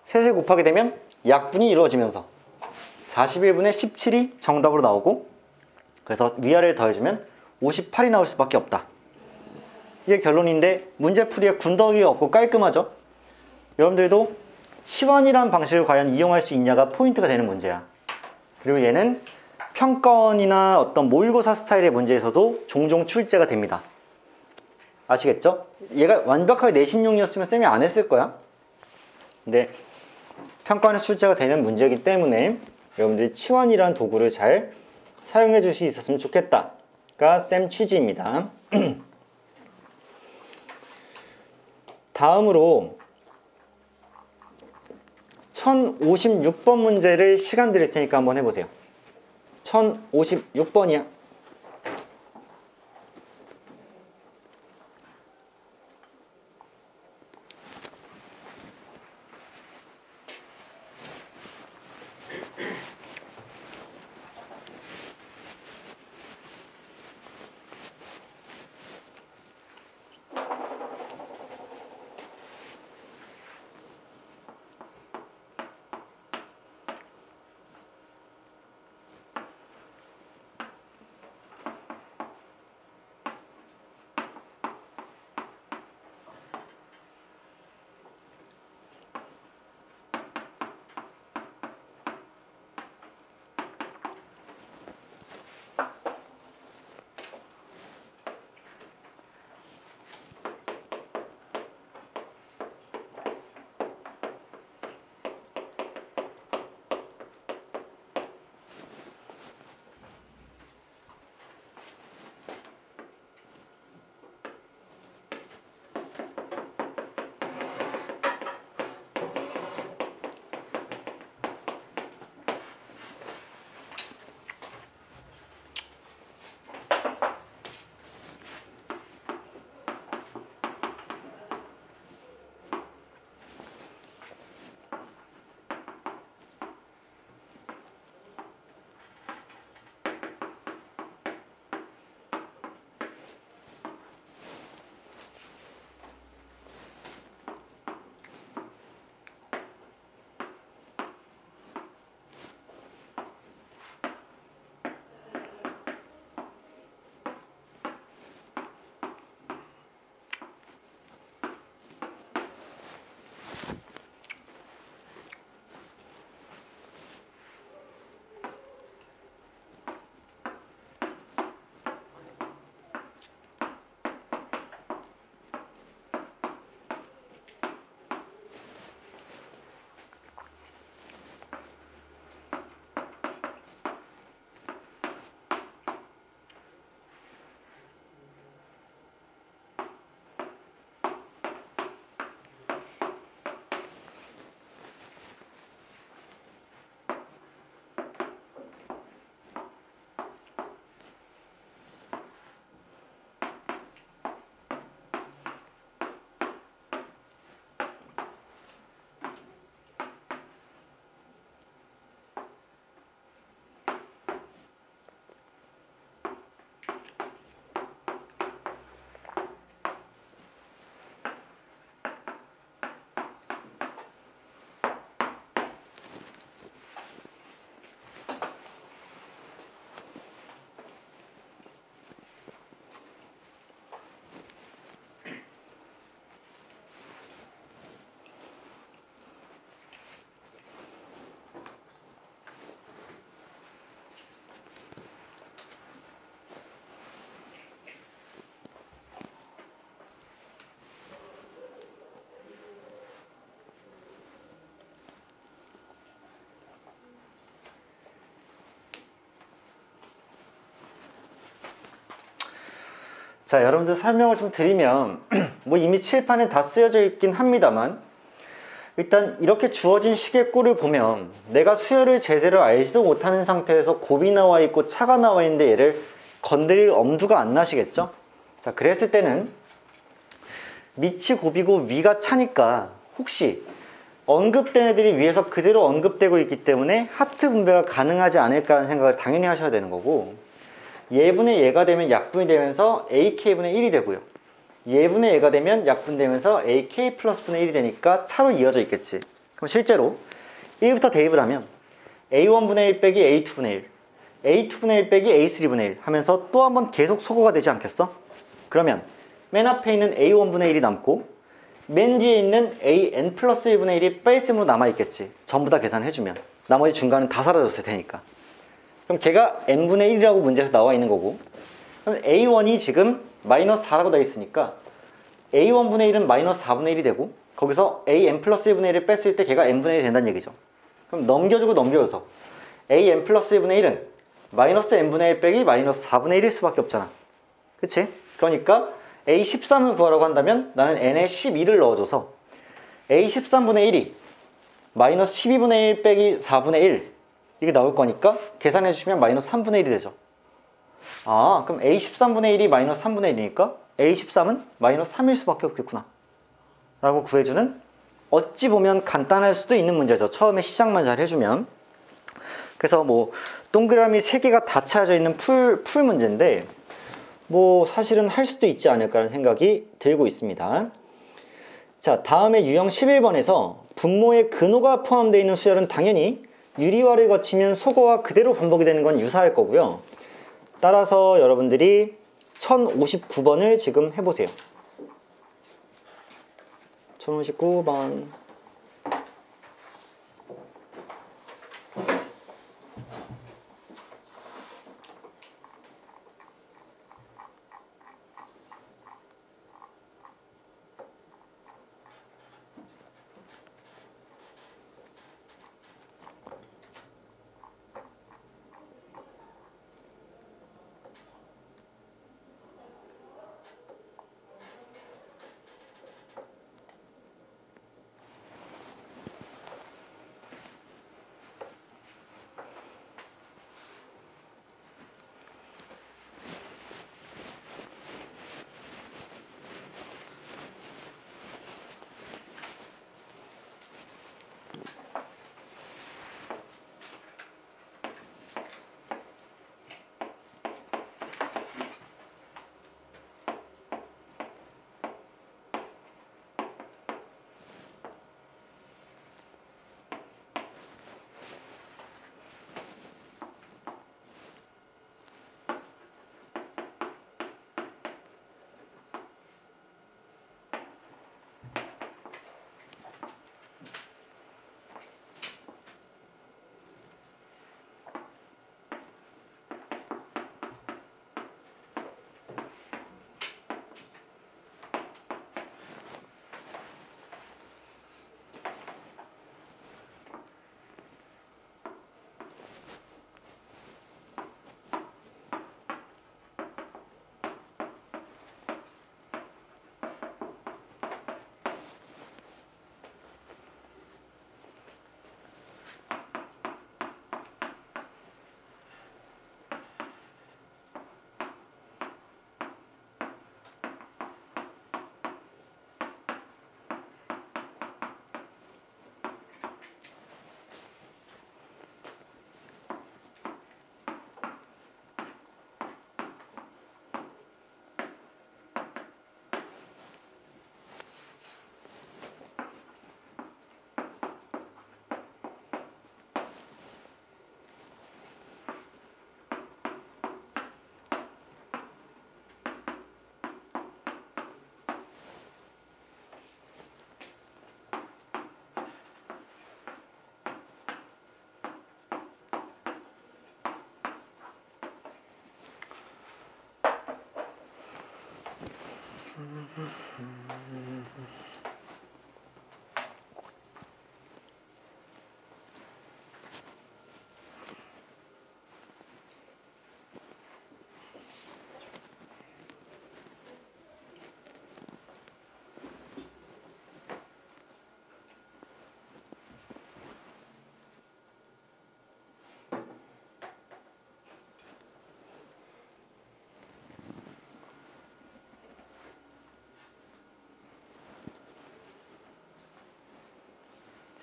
A: 셋을 곱하게 되면 약분이 이루어지면서 41분의 17이 정답으로 나오고, 그래서 위아래를 더해주면 58이 나올 수밖에 없다. 이게 결론인데 문제풀이에 군더기가 없고 깔끔하죠? 여러분들도 치환이란 방식을 과연 이용할 수 있냐가 포인트가 되는 문제야. 그리고 얘는 평가원이나 어떤 모의고사 스타일의 문제에서도 종종 출제가 됩니다. 아시겠죠? 얘가 완벽하게 내신용이었으면 쌤이 안 했을 거야. 근데 평가원에 출제가 되는 문제이기 때문에 여러분들이 치환이라는 도구를 잘 사용해 줄 수 있었으면 좋겠다가 쌤 취지입니다. 다음으로 1056번 문제를 시간 드릴 테니까 한번 해보세요. 1056번이야. 자, 여러분들 설명을 좀 드리면 뭐 이미 칠판에 다 쓰여져 있긴 합니다만, 일단 이렇게 주어진 식의 꼴을 보면 내가 수열을 제대로 알지도 못하는 상태에서 곱이 나와 있고 차가 나와 있는데 얘를 건드릴 엄두가 안 나시겠죠? 자, 그랬을 때는 밑이 곱이고 위가 차니까 혹시 언급된 애들이 위에서 그대로 언급되고 있기 때문에 하트 분배가 가능하지 않을까라는 생각을 당연히 하셔야 되는 거고, 얘분의 얘가 되면 약분이 되면서 ak분의 1이 되고요, 얘분의 얘가 되면 약분되면서 ak 플러스 분의 1이 되니까 차로 이어져 있겠지. 그럼 실제로 1부터 대입을 하면 a1분의 1 빼기 a2분의 1, a2분의 1 빼기 a3분의 1 하면서 또 한 번 계속 소거가 되지 않겠어? 그러면 맨 앞에 있는 a1분의 1이 남고 맨 뒤에 있는 an 플러스 1분의 1이 뺄셈으로 남아있겠지. 전부 다 계산해주면 나머지 중간은 다 사라졌을 테니까. 그럼 걔가 n분의 1이라고 문제에서 나와 있는 거고, 그럼 a1이 지금 마이너스 4라고 되어 있으니까 a1분의 1은 마이너스 4분의 1이 되고, 거기서 an 플러스 1분의 1을 뺐을 때 걔가 n분의 1이 된다는 얘기죠. 그럼 넘겨주고 넘겨줘서 an 플러스 1분의 1은 마이너스 n분의 1 빼기 마이너스 4분의 1일 수밖에 없잖아. 그치? 그러니까 a13을 구하라고 한다면 나는 n에 12를 넣어줘서 a13분의 1이 마이너스 12분의 1 빼기 4분의 1 이게 나올 거니까 계산해 주시면 마이너스 3분의 1이 되죠. 아, 그럼 a13분의 1이 마이너스 3분의 1이니까 a13은 마이너스 3일 수밖에 없겠구나 라고 구해주는, 어찌 보면 간단할 수도 있는 문제죠. 처음에 시작만 잘 해주면. 그래서 뭐 동그라미 3개가 다 차여져 있는 풀 문제인데 뭐 사실은 할 수도 있지 않을까라는 생각이 들고 있습니다. 자, 다음에 유형 11번에서 분모에 근호가 포함되어 있는 수열은 당연히 유리화를 거치면 소거와 그대로 반복이 되는 건 유사할 거고요. 따라서 여러분들이 1059번을 지금 해보세요. 1059번.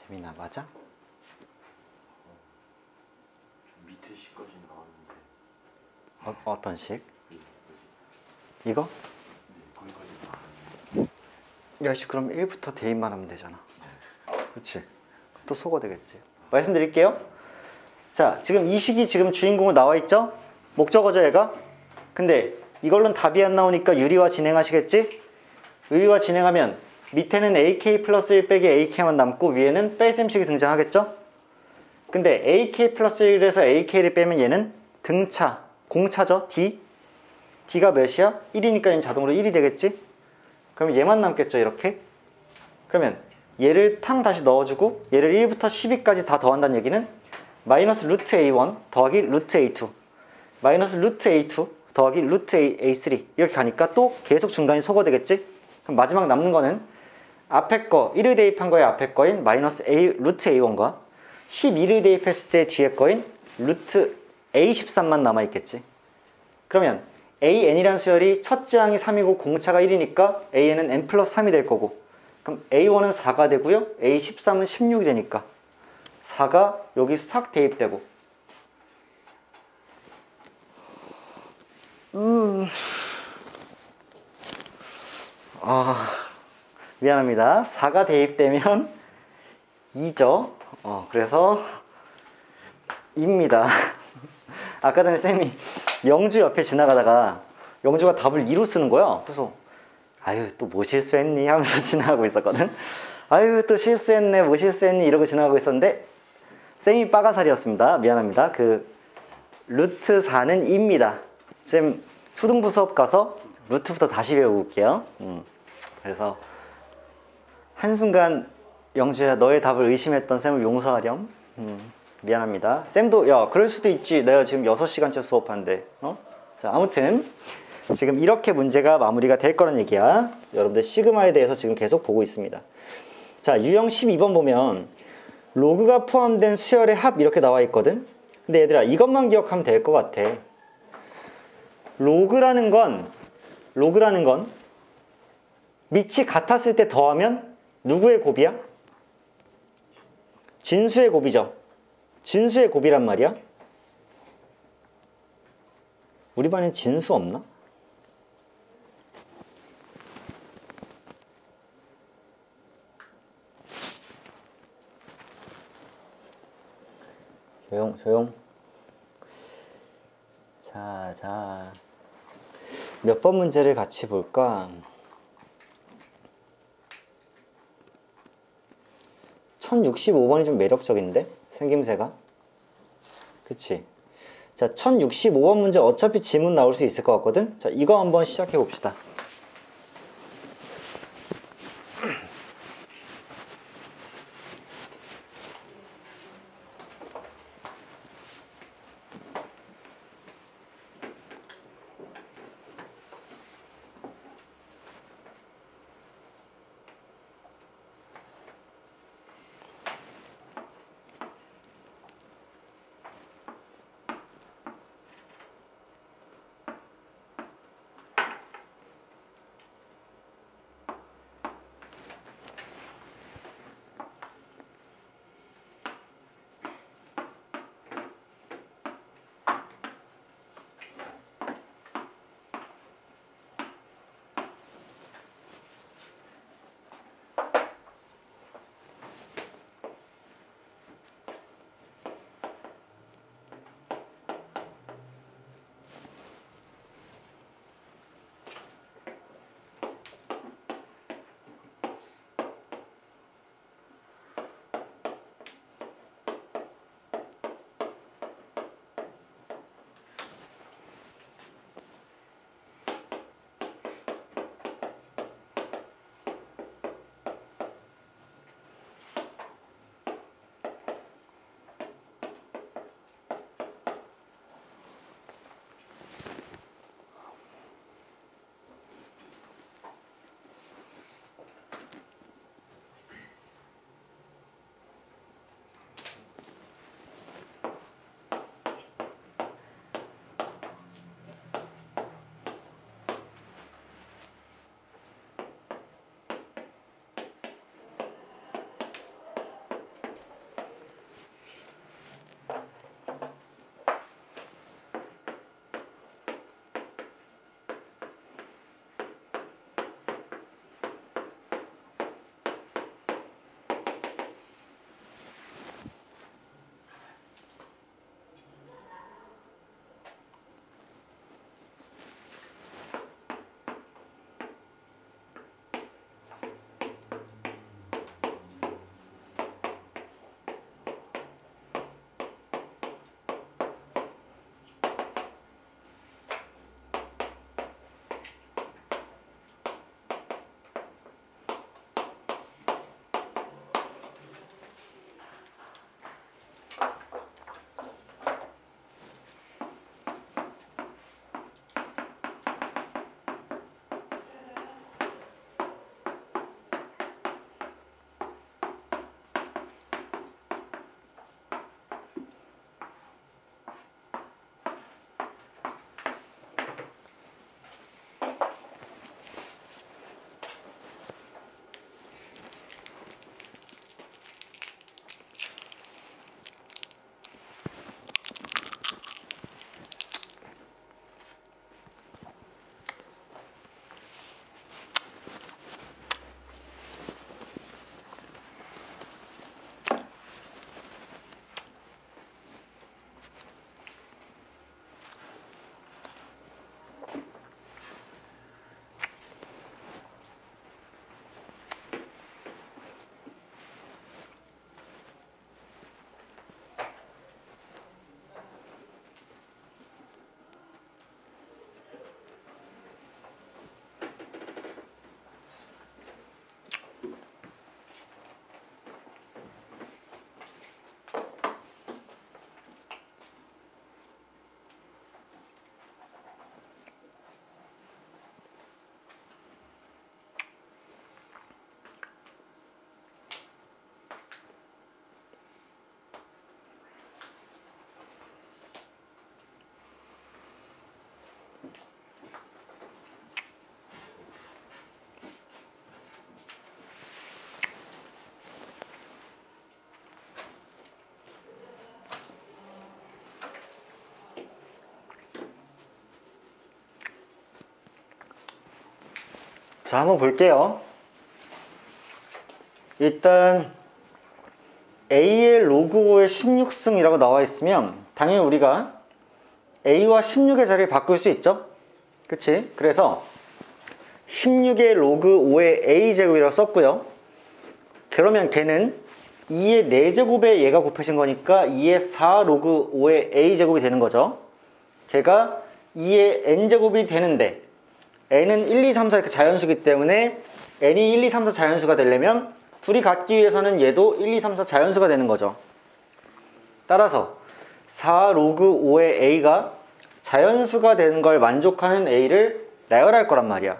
A: 재민아 맞아?
C: 밑에 시까지 나왔는데
A: 어떤 식?
C: 그
A: 이거?
C: 네, 거기까지 나왔는데
A: 야씨 그럼 1부터 대입만 하면 되잖아. 그치? 또 소거 되겠지. 말씀드릴게요. 자 지금 이 식이 지금 주인공으로 나와 있죠? 목적어죠 얘가? 근데 이걸로는 답이 안 나오니까 유리화 진행하시겠지? 유리화 진행하면 밑에는 AK 플러스 1 빼기 AK만 남고 위에는 뺄셈식이 등장하겠죠? 근데 AK 플러스 1에서 AK를 빼면 얘는 등차, 공차죠? D? D가 몇이야? 1이니까 얘는 자동으로 1이 되겠지? 그럼 얘만 남겠죠 이렇게? 그러면 얘를 탕 다시 넣어주고 얘를 1부터 12까지 다 더한다는 얘기는 마이너스 루트 A1 더하기 루트 A2 마이너스 루트 A2 더하기 루트 A3 이렇게 가니까 또 계속 중간이 소거되겠지? 그럼 마지막 남는 거는 앞에 거 1을 대입한 거에 앞에 거인 마이너스 A 루트 A1과 12를 대입했을 때 뒤에 거인 루트 A13만 남아있겠지. 그러면 AN이라는 수열이 첫째 항이 3이고 공차가 1이니까 AN은 N 플러스 3이 될 거고 그럼 A1은 4가 되고요 A13은 16이 되니까 4가 여기 싹 대입되고 미안합니다. 4가 대입되면 2죠. 그래서 2입니다. 아까 전에 쌤이 영주 옆에 지나가다가 영주가 답을 2로 쓰는 거야. 그래서 아유 또 뭐 실수했니 하면서 지나가고 있었거든. 아유 또 실수했네 뭐 실수했니 이러고 지나가고 있었는데 쌤이 빠가살이었습니다. 미안합니다. 그 루트 4는 2입니다. 쌤 초등부 수업 가서 루트부터 다시 배우고 올게요. 그래서 한순간 영주야 너의 답을 의심했던 쌤을 용서하렴. 미안합니다. 쌤도 야 그럴 수도 있지. 내가 지금 6시간째 수업하는데 자 아무튼 지금 이렇게 문제가 마무리가 될 거란 얘기야. 여러분들 시그마에 대해서 지금 계속 보고 있습니다. 자 유형 12번 보면 로그가 포함된 수열의 합 이렇게 나와 있거든. 근데 얘들아 이것만 기억하면 될 것 같아. 로그라는 건 밑이 같았을 때 더하면 누구의 곱이야? 진수의 곱이죠. 진수의 곱이란 말이야. 우리 반엔 진수 없나? 조용. 자. 몇 번 문제를 같이 볼까? 1065번이 좀 매력적인데? 생김새가? 그치? 자, 1065번 문제 어차피 지문 나올 수 있을 것 같거든? 자, 이거 한번 시작해 봅시다. 자, 한번 볼게요. 일단 A의 로그 5의 16승이라고 나와 있으면 당연히 우리가 A와 16의 자리를 바꿀 수 있죠? 그치? 그래서 16의 로그 5의 A제곱이라고 썼고요. 그러면 걔는 2의 4제곱에 얘가 곱해진 거니까 2의 4 로그 5의 A제곱이 되는 거죠. 걔가 2의 N제곱이 되는데 N은 1, 2, 3, 4 이렇게 자연수기 때문에 N이 1, 2, 3, 4 자연수가 되려면 둘이 같기 위해서는 얘도 1, 2, 3, 4 자연수가 되는 거죠. 따라서 4 로그 5의 A가 자연수가 되는 걸 만족하는 A를 나열할 거란 말이야.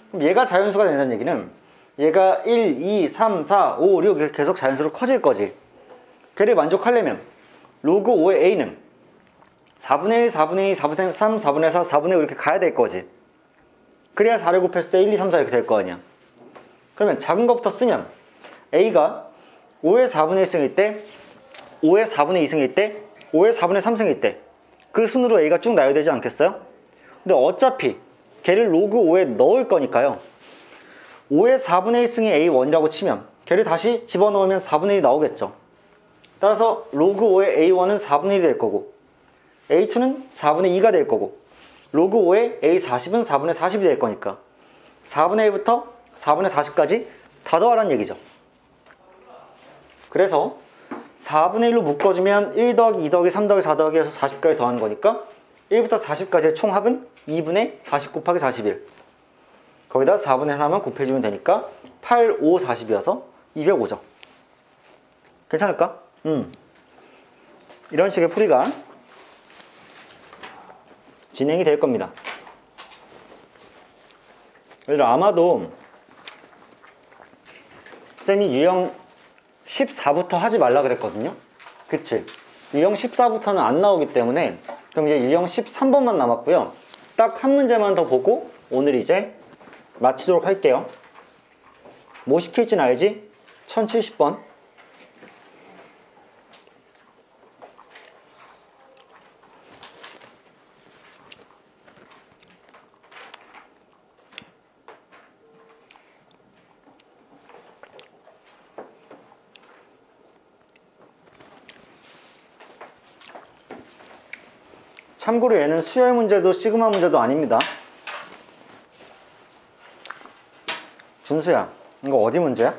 A: 그럼 얘가 자연수가 된다는 얘기는 얘가 1, 2, 3, 4, 5, 6 이렇게 계속 자연수로 커질 거지. 걔를 만족하려면 로그 5의 A는 4분의 1, 4분의 2, 4분의 3, 4분의 4, 4분의 5 이렇게 가야 될 거지. 그래야 4를 곱했을 때 1, 2, 3, 4 이렇게 될 거 아니야. 그러면 작은 것부터 쓰면 A가 5의 4분의 1승일 때, 5의 4분의 2승일 때, 5의 4분의 3승일 때 그 순으로 A가 쭉 나열되지 않겠어요? 근데 어차피 걔를 로그 5에 넣을 거니까요. 5의 4분의 1승이 A1이라고 치면 걔를 다시 집어넣으면 4분의 1이 나오겠죠. 따라서 로그 5의 A1은 4분의 1이 될 거고 A2는 4분의 2가 될 거고 로그 5의 A40은 4분의 40이 될 거니까 4분의 1부터 4분의 40까지 다 더하라는 얘기죠. 그래서 4분의 1로 묶어주면 1 더하기 2 더하기 3 더하기 4 더하기 해서 40까지 더하는 거니까 1부터 40까지의 총합은 2분의 40 곱하기 41. 거기다 4분의 1만 곱해주면 되니까 8, 5, 40이어서 205죠. 괜찮을까? 이런 식의 풀이가 진행이 될 겁니다. 아마도 쌤이 유형 14부터 하지 말라 그랬거든요. 그치? 유형 14부터는 안 나오기 때문에 그럼 이제 유형 13번만 남았고요. 딱 한 문제만 더 보고 오늘 이제 마치도록 할게요. 뭐 시킬진 알지? 1070번. 참고로 얘는 수열 문제도 시그마 문제도 아닙니다. 준수야, 이거 어디 문제야?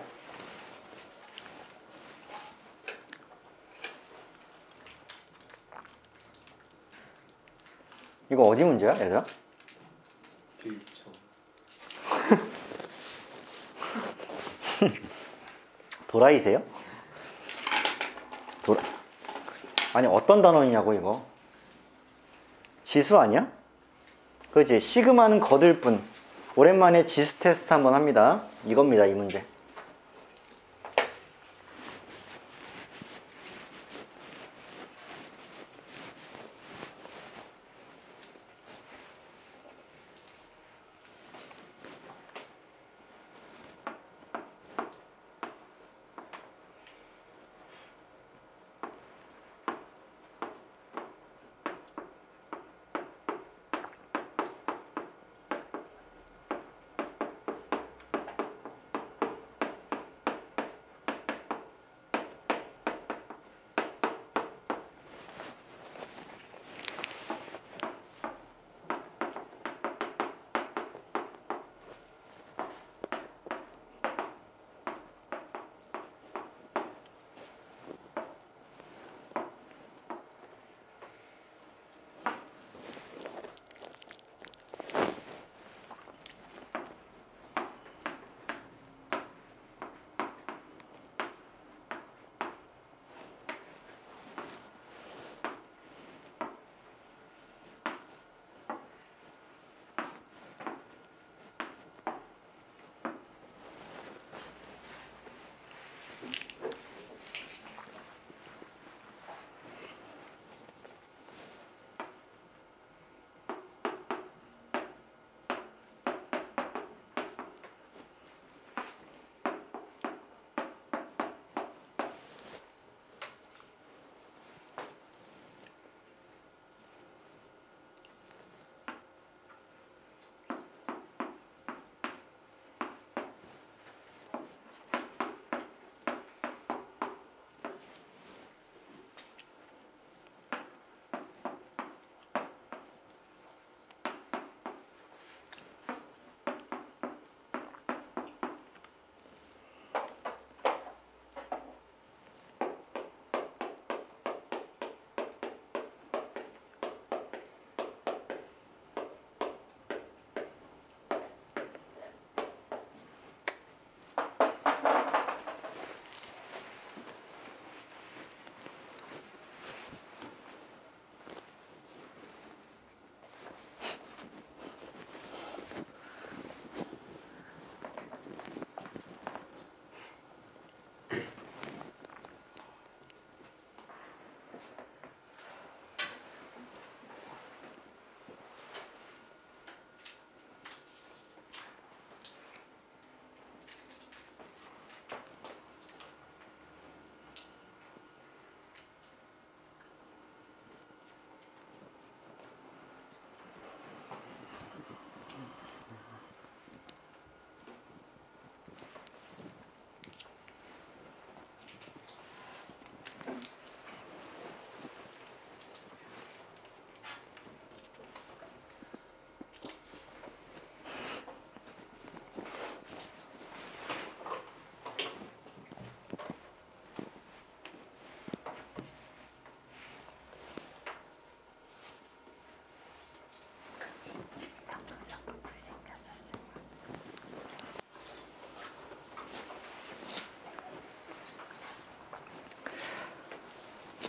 A: 이거 어디 문제야, 얘들아?
B: 길청.
A: 도라이세요? 아니 어떤 단원이냐고 이거. 지수 아니야? 그지? 시그마는 거들 뿐. 오랜만에 지수 테스트 한번 합니다. 이겁니다, 이 문제.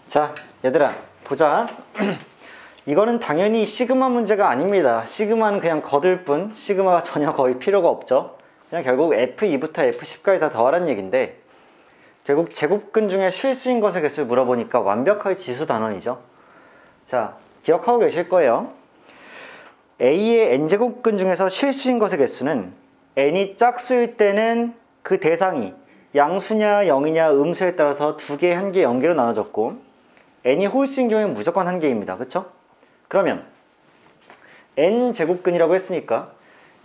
A: 자, 얘들아, 보자. 이거는 당연히 시그마 문제가 아닙니다. 시그마는 그냥 거들 뿐, 시그마가 전혀 거의 필요가 없죠. 그냥 결국 F2부터 F10까지 다 더하라는 얘기인데, 결국 제곱근 중에 실수인 것의 개수를 물어보니까 완벽하게 지수 단원이죠. 자, 기억하고 계실 거예요. A의 n제곱근 중에서 실수인 것의 개수는 n이 짝수일 때는 그 대상이 양수냐 0이냐 음수에 따라서 두 개, 한 개, 0개로 나눠졌고, n이 홀수인 경우에는 무조건 한 개입니다. 그쵸? 그러면 n제곱근이라고 했으니까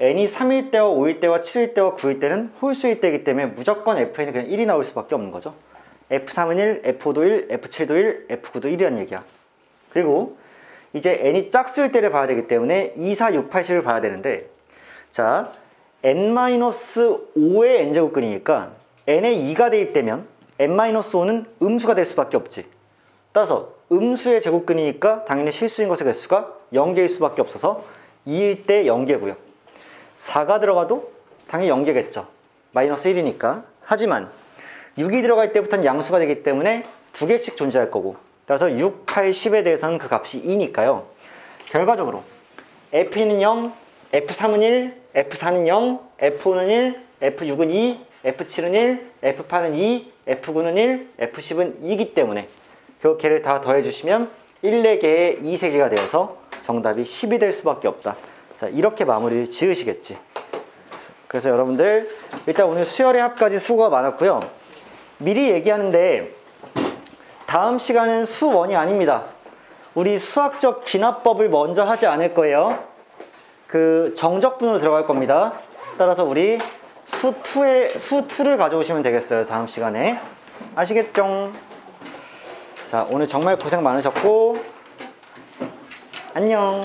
A: n이 3일 때와 5일 때와 7일 때와 9일 때는 홀수일 때이기 때문에 무조건 fn이 그냥 1이 나올 수밖에 없는 거죠. f3은 1, f5도 1, f7도 1, f9도 1이란 얘기야. 그리고 이제 n이 짝수일 때를 봐야 되기 때문에 2, 4, 6, 8, 10을 봐야 되는데, 자, n-5의 n제곱근이니까 n에 2가 대입되면 n-5는 음수가 될 수밖에 없지. 따라서 음수의 제곱근이니까 당연히 실수인 것의 개수가 0개일 수밖에 없어서 2일 때 0개고요. 4가 들어가도 당연히 0개겠죠. 마이너스 1이니까. 하지만 6이 들어갈 때부터는 양수가 되기 때문에 두 개씩 존재할 거고, 따라서 6, 8, 10에 대해서는 그 값이 2니까요. 결과적으로 F2는 0, F3은 1, F4는 0, F5는 1, F6은 2, F7은 1, F8은 2, F9는 1, F10은 2이기 때문에 결국 걔를 다 더해주시면 1, 4개에 2, 3개가 되어서 정답이 10이 될 수밖에 없다. 자, 이렇게 마무리를 지으시겠지. 그래서 여러분들 일단 오늘 수열의 합까지 수고가 많았고요. 미리 얘기하는데 다음 시간은 수1이 아닙니다. 우리 수학적 기납법을 먼저 하지 않을 거예요. 그 정적분으로 들어갈 겁니다. 따라서 우리 수2를 가져오시면 되겠어요. 다음 시간에. 아시겠죠? 자, 오늘 정말 고생 많으셨고 안녕.